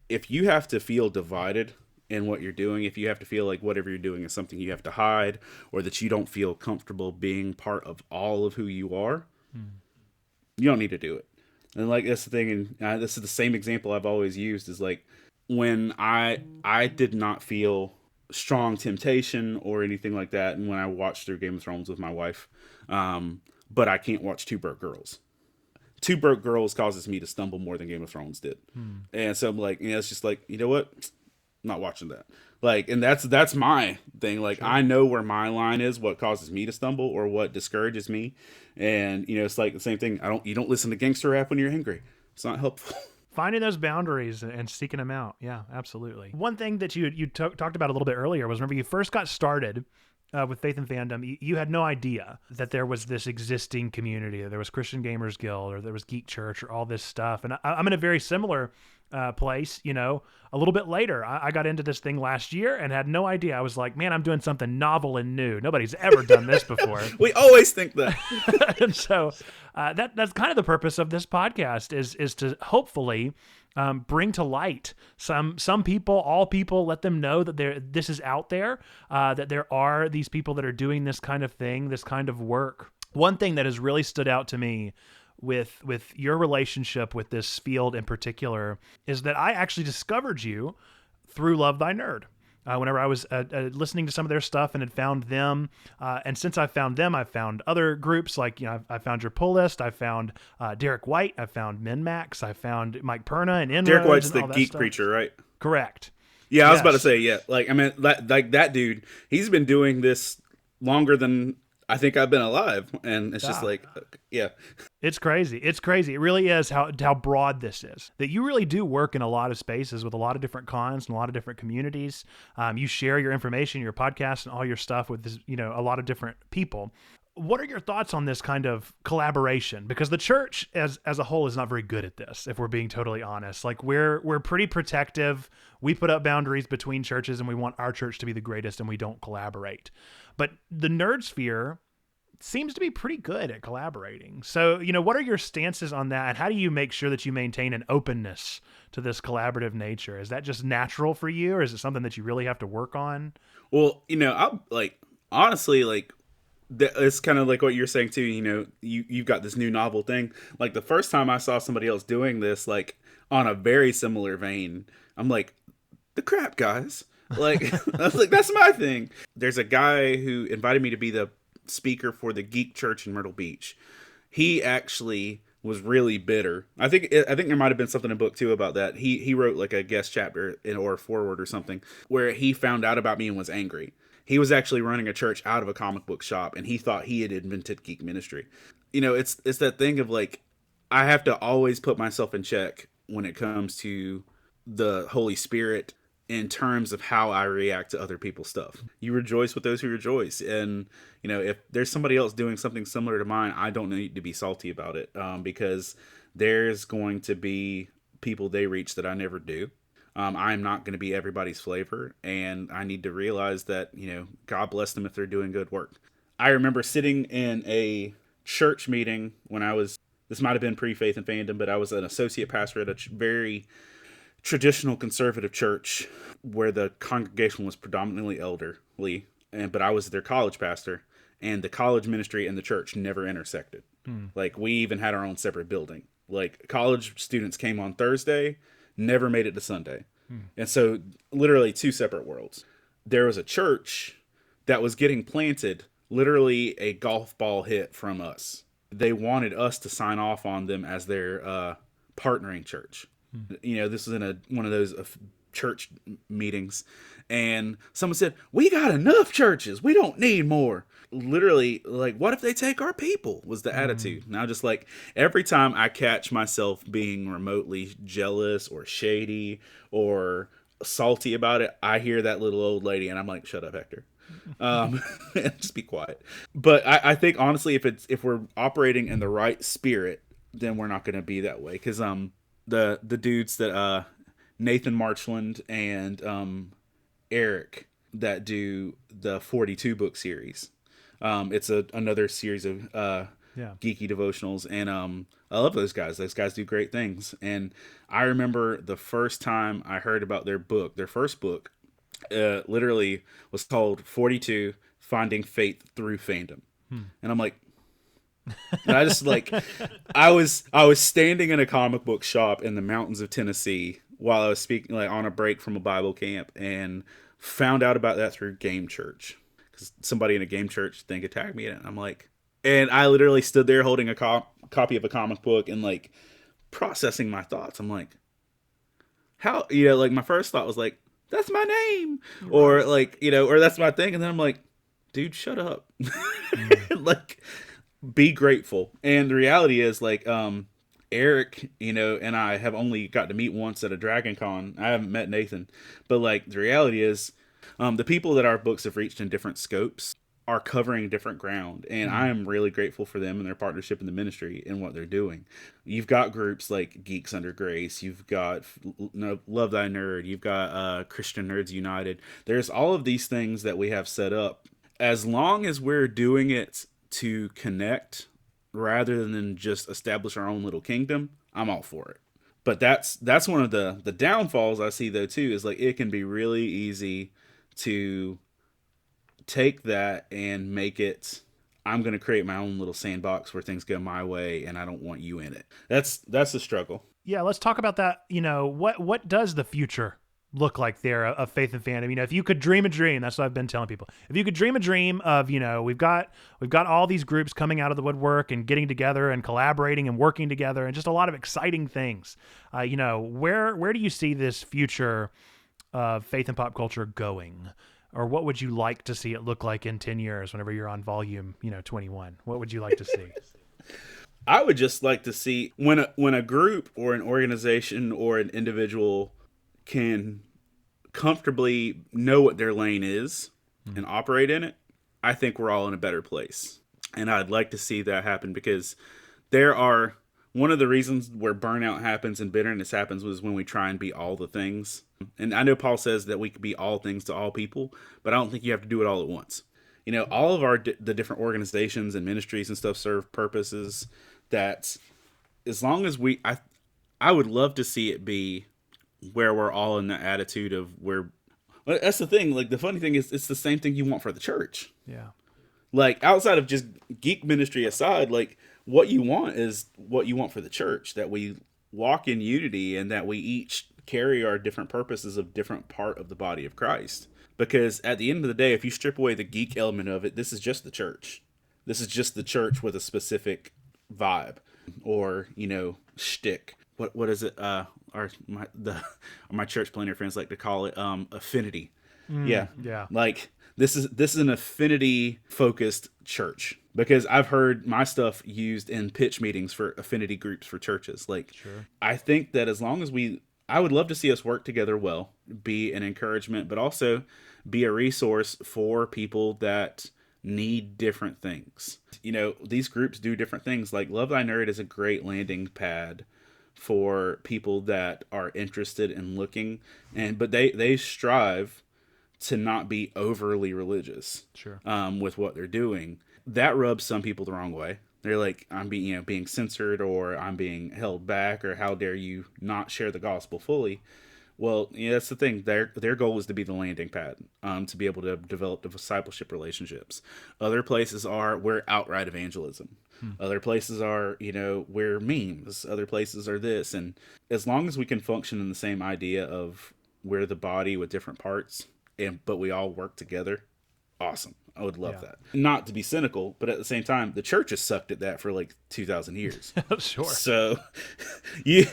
if you have to feel divided in what you're doing, if you have to feel like whatever you're doing is something you have to hide, or that you don't feel comfortable being part of all of who you are, you don't need to do it. And like that's the thing, and this is the same example I've always used is like when I did not feel strong temptation or anything like that, and when I watched through Game of Thrones with my wife, but I can't watch Two Broke Girls. Two Broke Girls causes me to stumble more than Game of Thrones did, and so I'm like, it's just like, you know what, I'm not watching that. Like, and that's my thing. Like, sure. I know where my line is, what causes me to stumble or what discourages me, and it's like the same thing. You don't listen to gangster rap when you're angry. It's not helpful. Finding those boundaries and seeking them out. Yeah, absolutely. One thing that you talked about a little bit earlier was whenever you first got started with Faith and Fandom, you had no idea that there was this existing community, that there was Christian Gamers Guild, or there was Geek Church, or all this stuff. And I'm in a very similar place, a little bit later. I got into this thing last year and had no idea. I was like, man, I'm doing something novel and new. Nobody's ever done this before. We always think that. And so that's kind of the purpose of this podcast is to hopefully bring to light some people, all people, let them know that this is out there, that there are these people that are doing this kind of thing, this kind of work. One thing that has really stood out to me with your relationship with this field in particular is that I actually discovered you through Love Thy Nerd. Whenever I was listening to some of their stuff and had found them, and since I found them, I found other groups like, I found your pull list, I found Derek White, I found MinMax, I found Mike Perna and Inroads. Derek White's and the geek preacher, right? Correct. Yeah, I was about to say, yeah. Like, I mean, that dude, he's been doing this longer than I think I've been alive, and it's just like, yeah. It's crazy. It's crazy. It really is how broad this is. That you really do work in a lot of spaces with a lot of different cons and a lot of different communities. You share your information, your podcast, and all your stuff with this, a lot of different people. What are your thoughts on this kind of collaboration? Because the church as a whole is not very good at this, if we're being totally honest. Like we're pretty protective. We put up boundaries between churches and we want our church to be the greatest and we don't collaborate. But the nerd sphere seems to be pretty good at collaborating. So, what are your stances on that? And how do you make sure that you maintain an openness to this collaborative nature? Is that just natural for you, or is it something that you really have to work on? Well, I'm like, honestly, like, it's kind of like what you're saying too. You've got this new novel thing. Like the first time I saw somebody else doing this, like on a very similar vein, I'm like, the crap, guys. Like, I was like, that's my thing. There's a guy who invited me to be the speaker for the Geek Church in Myrtle Beach. He actually was really bitter. I think there might have been something in book 2 about that. He wrote like a guest chapter or a foreword or something where he found out about me and was angry. He was actually running a church out of a comic book shop, and he thought he had invented geek ministry. It's that thing of like, I have to always put myself in check when it comes to the Holy Spirit in terms of how I react to other people's stuff. You rejoice with those who rejoice. And, if there's somebody else doing something similar to mine, I don't need to be salty about it, because there's going to be people they reach that I never do. I'm not going to be everybody's flavor, and I need to realize that, God bless them if they're doing good work. I remember sitting in a church meeting when this might have been pre-Faith and Fandom, but I was an associate pastor at a very traditional conservative church where the congregation was predominantly elderly, but I was their college pastor, and the college ministry and the church never intersected. Like, we even had our own separate building. Like, college students came on Thursday, never made it to Sunday. And so literally 2 separate worlds. There was a church that was getting planted, literally a golf ball hit from us. They wanted us to sign off on them as their partnering church. This was in one of those church meetings, and someone said, "We got enough churches. We don't need more." Literally, like, what if they take our people? Was the attitude. Now, just like every time I catch myself being remotely jealous or shady or salty about it, I hear that little old lady, and I'm like, "Shut up, Hector." Just be quiet. But I think honestly, if we're operating in the right spirit, then we're not going to be that way. Because the dudes that Nathan Marchland and Eric that do the 42 book series. It's another series of geeky devotionals, and I love those guys. Those guys do great things. And I remember the first time I heard about their first book, literally was called 42 Finding Faith Through Fandom. And I'm like, And I just like, I was standing in a comic book shop in the mountains of Tennessee while I was speaking, like on a break from a Bible camp, and found out about that through Game Church, because somebody in a Game Church thing had tagged me in it. And I'm like, and I literally stood there holding a copy of a comic book and like processing my thoughts. I'm like, how, like my first thought was like, that's my name, or like, or that's my thing. And then I'm like, dude, shut up. Like, be grateful. And the reality is, like, Eric, and I have only got to meet once at a Dragon Con. I haven't met Nathan, but like the reality is, the people that our books have reached in different scopes are covering different ground, and I am really grateful for them and their partnership in the ministry and what they're doing. You've got groups like Geeks Under Grace, you've got Love Thy Nerd, you've got Christian Nerds United. There's all of these things that we have set up. As long as we're doing it to connect rather than just establish our own little kingdom, I'm all for it. But that's one of the downfalls I see, though, too, is like it can be really easy to take that and make it, I'm going to create my own little sandbox where things go my way and I don't want you in it. That's the struggle. Yeah, let's talk about that. What does the future look like there of Faith and Fandom? If you could dream a dream, that's what I've been telling people. If you could dream a dream of, we've got all these groups coming out of the woodwork and getting together and collaborating and working together and just a lot of exciting things. Where do you see this future of faith and pop culture going? Or what would you like to see it look like in 10 years whenever you're on volume, 21? What would you like to see? I would just like to see when a group or an organization or an individual can comfortably know what their lane is and operate in it, I think we're all in a better place. And I'd like to see that happen, because one of the reasons where burnout happens and bitterness happens was when we try and be all the things. And I know Paul says that we could be all things to all people, but I don't think you have to do it all at once. All of the different organizations and ministries and stuff serve purposes that, as long as I would love to see it be where we're all in the attitude of where, that's the thing. Like, the funny thing is, it's the same thing you want for the church. Yeah. Like, outside of just geek ministry aside, like, what you want is what you want for the church, that we walk in unity and that we each carry our different purposes of different part of the body of Christ. Because at the end of the day, if you strip away the geek element of it, this is just the church. This is just the church with a specific vibe or, shtick. What is it? My church planner friends like to call it affinity. Yeah. Like, this is an affinity focused church, because I've heard my stuff used in pitch meetings for affinity groups for churches. Like, sure. I think that as long as I would love to see us work together well, be an encouragement, but also be a resource for people that need different things. These groups do different things. Like, Love Thy Nerd is a great landing pad for people that are interested in looking, but they strive to not be overly religious. Sure. With what they're doing. That rubs some people the wrong way. They're like, I'm being censored, or I'm being held back, or how dare you not share the gospel fully. Well, that's the thing. Their goal is to be the landing pad, to be able to develop the discipleship relationships. Other places we're outright evangelism. Other places are, we're memes. Other places are this. And as long as we can function in the same idea of we're the body with different parts, but we all work together, awesome. I would love that. Not to be cynical, but at the same time, the church has sucked at that for like 2,000 years. Sure. So you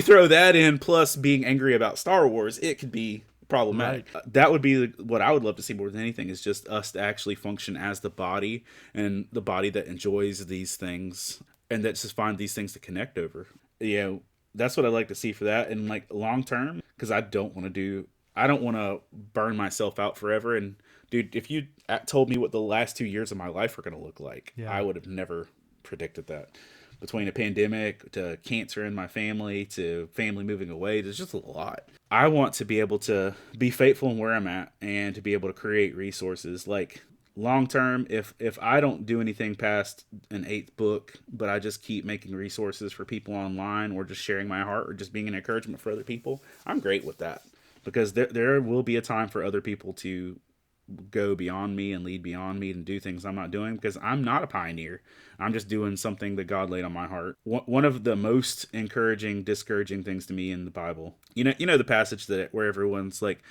throw that in, plus being angry about Star Wars, it could be problematic. Right. That would be what I would love to see more than anything, is just us to actually function as the body, and the body that enjoys these things and that just find these things to connect over. That's what I'd like to see for that. And like long term, because I don't want to burn myself out forever. And dude, if you told me what the last 2 years of my life were going to look like, I would have never predicted that. Between a pandemic, to cancer in my family, to family moving away, there's just a lot. I want to be able to be faithful in where I'm at, and to be able to create resources. Like, long term, if I don't do anything past an 8th book, but I just keep making resources for people online, or just sharing my heart, or just being an encouragement for other people, I'm great with that. Because there will be a time for other people to go beyond me and lead beyond me and do things I'm not doing, because I'm not a pioneer. I'm just doing something that God laid on my heart. One of the most encouraging, discouraging things to me in the Bible, you know the passage that where everyone's like,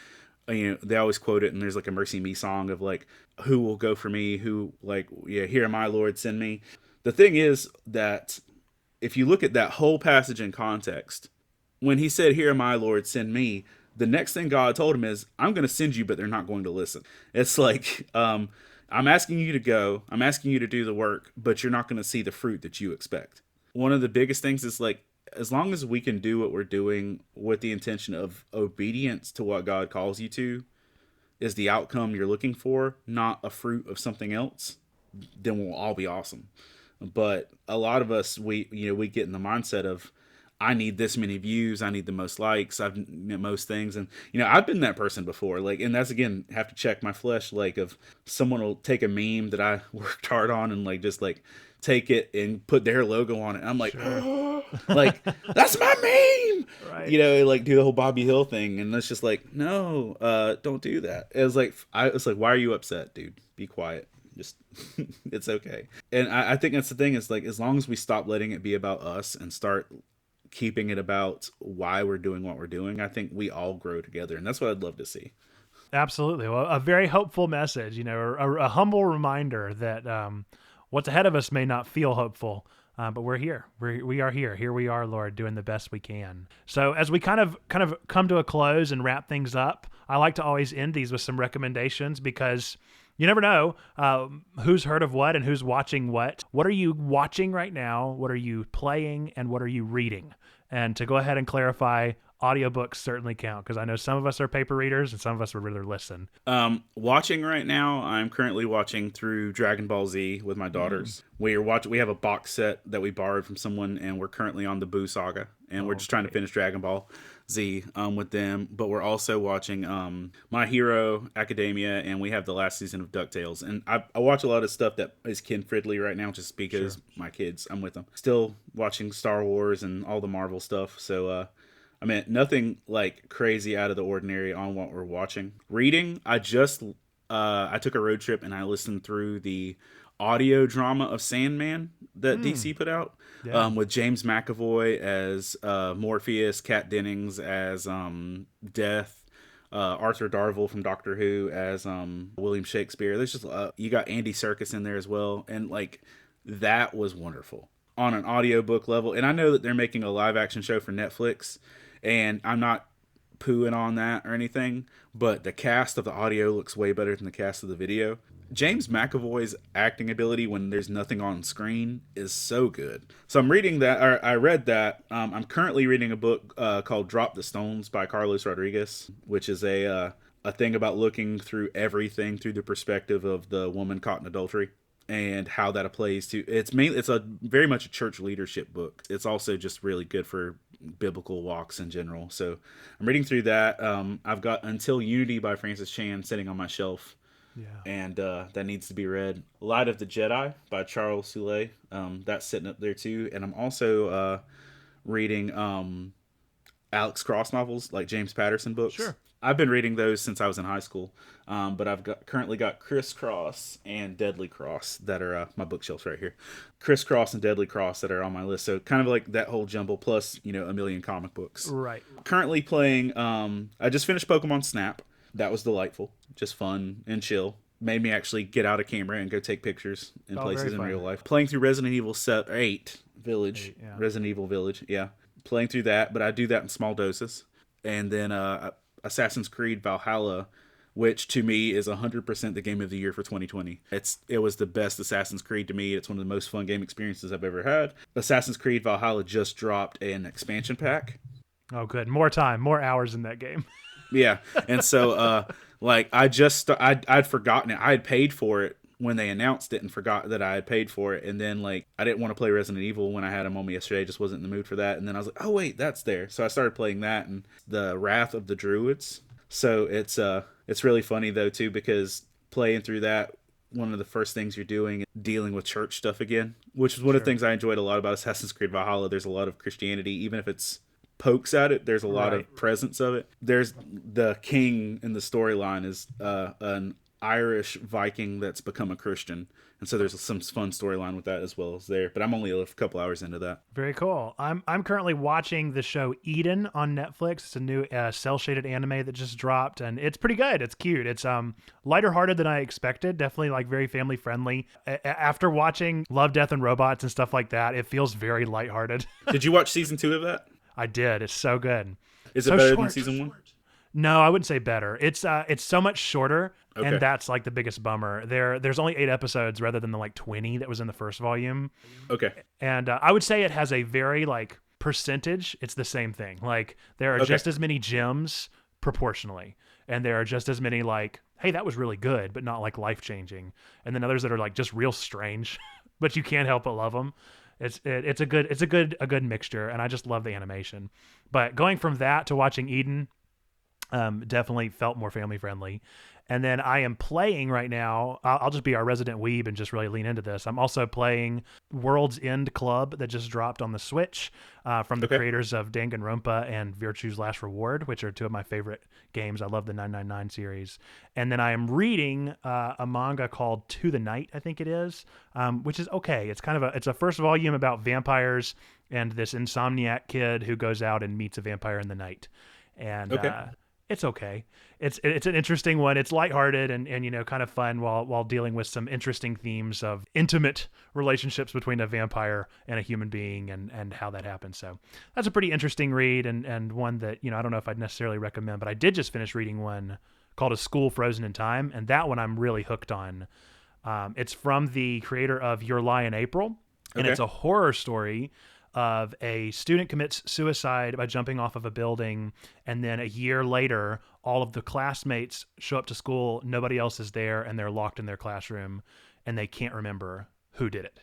they always quote it, and there's like a Mercy Me song of like, who will go for me? Who, like, yeah, here am I, Lord, send me. The thing is that if you look at that whole passage in context, when he said, here am I, Lord, send me, the next thing God told him is, I'm going to send you, but they're not going to listen. It's like, I'm asking you to go, I'm asking you to do the work, but you're not going to see the fruit that you expect. One of the biggest things is like, as long as we can do what we're doing with the intention of obedience to what God calls you to is the outcome you're looking for, not a fruit of something else, then we'll all be awesome. But a lot of us, we get in the mindset of, I need this many views, I need the most likes, most things. And, I've been that person before. Like, and that's, again, have to check my flesh, like, of someone will take a meme that I worked hard on and like, just like take it and put their logo on it. And I'm like, Sure. oh, like, that's my meme. Right. Like do the whole Bobby Hill thing. And it's just like, no, don't do that. It was like, why are you upset, dude? Be quiet. Just, it's okay. And I think that's the thing, is like, as long as we stop letting it be about us and start keeping it about why we're doing what we're doing, I think we all grow together. And that's what I'd love to see. Absolutely. Well, a very hopeful message, a humble reminder that what's ahead of us may not feel hopeful, but we're here. We are here. Here we are, Lord, doing the best we can. So as we kind of come to a close and wrap things up, I like to always end these with some recommendations, because you never know who's heard of what and who's watching what. What are you watching right now? What are you playing? And what are you reading? And to go ahead and clarify, audiobooks certainly count, because I know some of us are paper readers and some of us would rather listen. Watching right now, I'm currently watching through Dragon Ball Z with my daughters. We have a box set that we borrowed from someone, and we're currently on the Buu saga, and we're just trying to finish Dragon Ball Z with them. But we're also watching My Hero Academia, and we have the last season of DuckTales. And I watch a lot of stuff that is kid-friendly right now, just because my kids, I'm with them. Still watching Star Wars and all the Marvel stuff, so I mean, nothing like crazy out of the ordinary on what we're watching. Reading, I took a road trip and I listened through the audio drama of Sandman that DC put out, with James McAvoy as Morpheus, Kat Dennings as Death, Arthur Darvill from Doctor Who as William Shakespeare. There's just you got Andy Serkis in there as well, and like that was wonderful on an audiobook level. And I know that they're making a live action show for Netflix, and I'm not pooing on that or anything, but the cast of the audio looks way better than the cast of the video. James McAvoy's acting ability when there's nothing on screen is so good. So I'm reading that, or I read that. I'm currently reading a book called Drop the Stones by Carlos Rodriguez, which is a thing about looking through everything through the perspective of the woman caught in adultery, and how that applies to it's a very much a church leadership book. It's also just really good for biblical walks in general. So I'm reading through that. I've got Until Unity by Francis Chan sitting on my shelf, and that needs to be read. Light of the Jedi by Charles Soule, that's sitting up there too. And I'm also reading Alex Cross novels, like James Patterson books. Sure. I've been reading those since I was in high school, but I've currently got Crisscross and Deadly Cross that are my bookshelves right here. Crisscross and Deadly Cross that are on my list. So kind of like that whole jumble, plus a million comic books. Right. Currently playing. I just finished Pokemon Snap. That was delightful, just fun and chill. Made me actually get out a camera and go take pictures in places in real life. Playing through Resident Evil 8 Village, Resident Evil Village. Yeah, playing through that, but I do that in small doses. And then Assassin's Creed Valhalla, which to me is 100% the game of the year for 2020. It was the best Assassin's Creed to me. It's one of the most fun game experiences I've ever had. Assassin's Creed Valhalla just dropped an expansion pack. Oh, good. More time, more hours in that game. Yeah, and so I'd forgotten it. I had paid for it when they announced it and forgot that I had paid for it. And then I didn't want to play Resident Evil when I had them on me yesterday. I just wasn't in the mood for that. And then I was like, oh wait, that's there. So I started playing that and the Wrath of the Druids. So it's really funny though too, because playing through that, one of the first things you're doing is dealing with church stuff again, which is one of the things I enjoyed a lot about Assassin's Creed Valhalla. There's a lot of Christianity, even if it's pokes at it, there's a lot of presence of it. There's the king in the storyline is an Irish Viking that's become a Christian. And so there's some fun storyline with that as well as there. But I'm only a couple hours into that. Very cool. I'm currently watching the show Eden on Netflix. It's a new cell shaded anime that just dropped, and it's pretty good. It's cute. It's lighter hearted than I expected. Definitely like very family friendly. After watching Love, Death, and Robots and stuff like that, it feels very lighthearted. Did you watch season 2 of that? I did. It's so good. Is it so better short. than season 1? No, I wouldn't say better. It's so much shorter, Okay. and that's like the biggest bummer. There's only 8 episodes rather than the like 20 that was in the first volume. Okay. And I would say it has a very like percentage. It's the same thing. Like there are just as many gems proportionally, and there are just as many like, hey, that was really good, but not like life changing. And then others that are like just real strange, but you can't help but love them. It's a good mixture, and I just love the animation. But going from that to watching Eden, definitely felt more family friendly. And then I am playing right now. I'll just be our resident weeb and just really lean into this. I'm also playing World's End Club that just dropped on the Switch from the creators of Danganronpa and Virtue's Last Reward, which are 2 of my favorite games. I love the 999 series. And then I am reading a manga called To the Night, I think it is, which is okay. It's kind of it's a first volume about vampires and this insomniac kid who goes out and meets a vampire in the night. And it's okay. It's an interesting one. It's lighthearted and you know, kind of fun while dealing with some interesting themes of intimate relationships between a vampire and a human being and how that happens. So that's a pretty interesting read and one that, you know, I don't know if I'd necessarily recommend, but I did just finish reading one called A School Frozen in Time, and that one I'm really hooked on. It's from the creator of Your Lie in April, and it's a horror story of a student commits suicide by jumping off of a building, and then a year later all of the classmates show up to school, nobody else is there, and they're locked in their classroom and they can't remember who did it.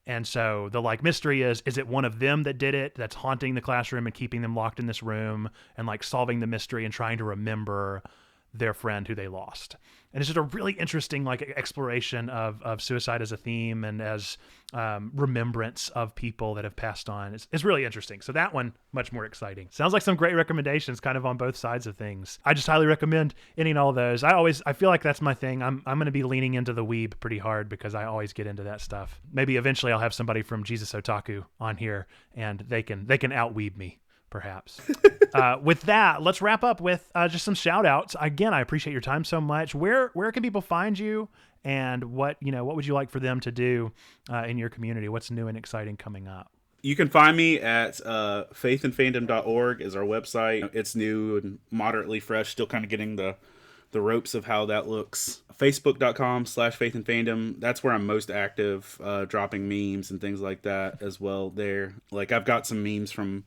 And so the like mystery is it one of them that did it that's haunting the classroom and keeping them locked in this room, and like solving the mystery and trying to remember their friend who they lost. And it's just a really interesting like exploration of suicide as a theme and as remembrance of people that have passed on. It's really interesting. So that one, much more exciting. Sounds like some great recommendations kind of on both sides of things. I just highly recommend any and all of those. I feel like that's my thing. I'm going to be leaning into the weeb pretty hard because I always get into that stuff. Maybe eventually I'll have somebody from Jesus Otaku on here and they can out-weeb me. Perhaps. With that, let's wrap up with just some shout outs. Again, I appreciate your time so much. Where can people find you, and what would you like for them to do in your community? What's new and exciting coming up? You can find me at faithandfandom.org is our website. It's new and moderately fresh, still kind of getting the ropes of how that looks. Facebook.com/faithandfandom. That's where I'm most active, dropping memes and things like that as well there. Like I've got some memes from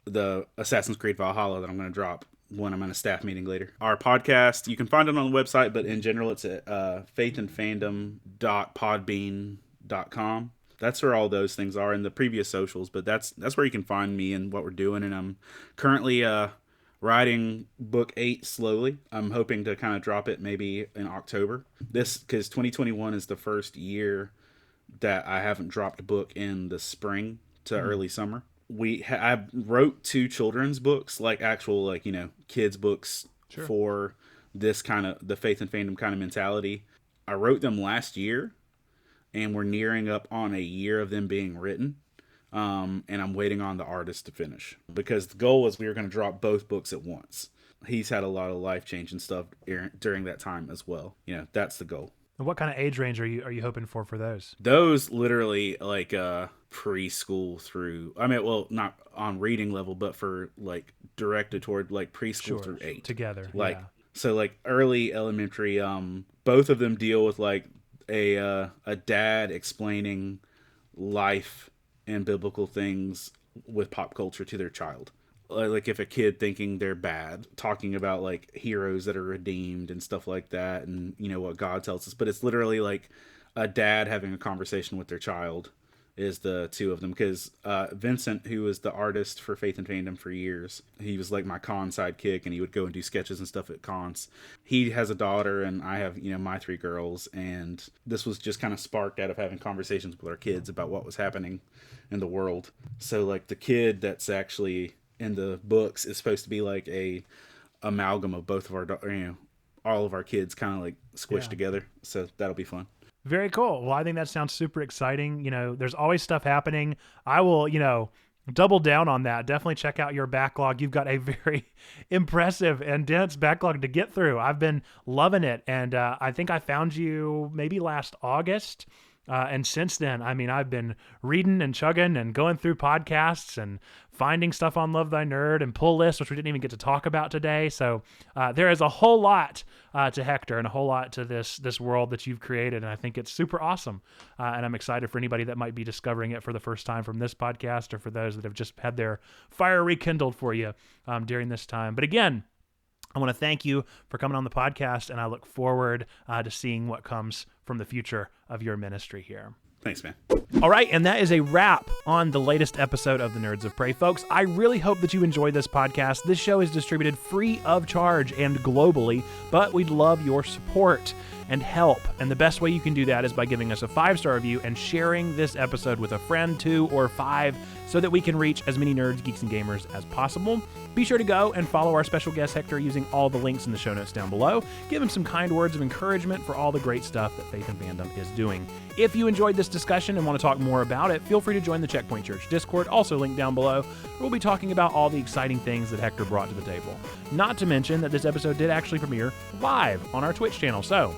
the Assassin's Creed Valhalla that I'm going to drop when I'm in a staff meeting later. Our podcast, you can find it on the website, but in general, it's at faithandfandom.podbean.com. That's where all those things are in the previous socials, but that's where you can find me and what we're doing. And I'm currently writing book 8 slowly. I'm hoping to kind of drop it maybe in October. Because 2021 is the first year that I haven't dropped a book in the spring to early summer. I wrote 2 children's books, like actual, like, you know, kids books for this kind of the Faith and Fandom kind of mentality. I wrote them last year, and we're nearing up on a year of them being written. And I'm waiting on the artist to finish, because the goal was we were going to drop both books at once. He's had a lot of life-changing stuff during that time as well. You know, that's the goal. And what kind of age range are you hoping for those? Those literally like preschool through. I mean, well, not on reading level, but for like directed toward like preschool through 8 together. Like so, like early elementary. Both of them deal with like a dad explaining life and biblical things with pop culture to their child. Like if a kid thinking they're bad, talking about like heroes that are redeemed and stuff like that, and you know what God tells us. But it's literally like a dad having a conversation with their child is the 2 of them. Because Vincent, who was the artist for Faith and Fandom for years, he was like my con sidekick, and he would go and do sketches and stuff at cons. He has a daughter, and I have, you know, my 3 girls, and this was just kind of sparked out of having conversations with our kids about what was happening in the world. So like the kid that's actually in the books is supposed to be like a amalgam of both of our all of our kids kind of like squished together. So that'll be fun. Very cool. Well, I think that sounds super exciting. There's always stuff happening. I will, double down on that. Definitely check out your backlog. You've got a very impressive and dense backlog to get through. I've been loving it. And I think I found you maybe last August. And since then, I've been reading and chugging and going through podcasts and finding stuff on Love Thy Nerd and pull lists, which we didn't even get to talk about today. So there is a whole lot to Hector and a whole lot to this world that you've created. And I think it's super awesome. And I'm excited for anybody that might be discovering it for the first time from this podcast, or for those that have just had their fire rekindled for you during this time. But again, I want to thank you for coming on the podcast, and I look forward to seeing what comes from the future of your ministry here. Thanks, man. All right, and that is a wrap on the latest episode of the Nerds of Prey. Folks, I really hope that you enjoyed this podcast. This show is distributed free of charge and globally, but we'd love your support and help. And the best way you can do that is by giving us a 5-star review and sharing this episode with a friend, 2 or 5, so that we can reach as many nerds, geeks, and gamers as possible. Be sure to go and follow our special guest Hector using all the links in the show notes down below. Give him some kind words of encouragement for all the great stuff that Faith and Fandom is doing. If you enjoyed this discussion and want to talk more about it, feel free to join the Checkpoint Church Discord, also linked down below. We'll be talking about all the exciting things that Hector brought to the table. Not to mention that this episode did actually premiere live on our Twitch channel, so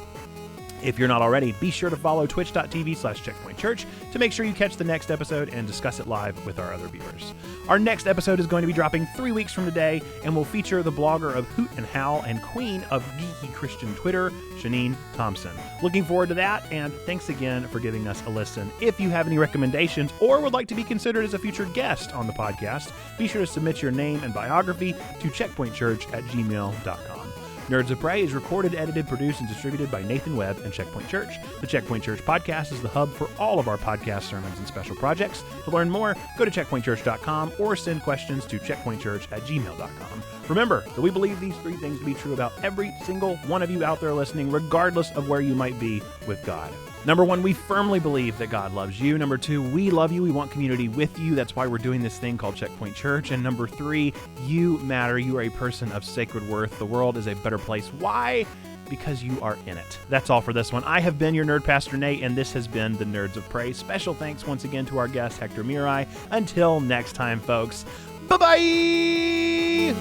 if you're not already, be sure to follow twitch.tv/checkpointchurch to make sure you catch the next episode and discuss it live with our other viewers. Our next episode is going to be dropping 3 weeks from today and will feature the blogger of Hoot and Howl and queen of geeky Christian Twitter, Shanine Thompson. Looking forward to that, and thanks again for giving us a listen. If you have any recommendations or would like to be considered as a future guest on the podcast, be sure to submit your name and biography to checkpointchurch@gmail.com. Nerds of Prey is recorded, edited, produced, and distributed by Nathan Webb and Checkpoint Church. The Checkpoint Church podcast is the hub for all of our podcast sermons and special projects. To learn more, go to checkpointchurch.com or send questions to checkpointchurch@gmail.com. Remember that we believe these 3 things to be true about every single one of you out there listening, regardless of where you might be with God. Number 1, we firmly believe that God loves you. Number 2, we love you. We want community with you. That's why we're doing this thing called Checkpoint Church. And number 3, you matter. You are a person of sacred worth. The world is a better place. Why? Because you are in it. That's all for this one. I have been your Nerd Pastor Nate, and this has been the Nerds of Prey. Special thanks once again to our guest, Hector Miray. Until next time, folks. Bye-bye!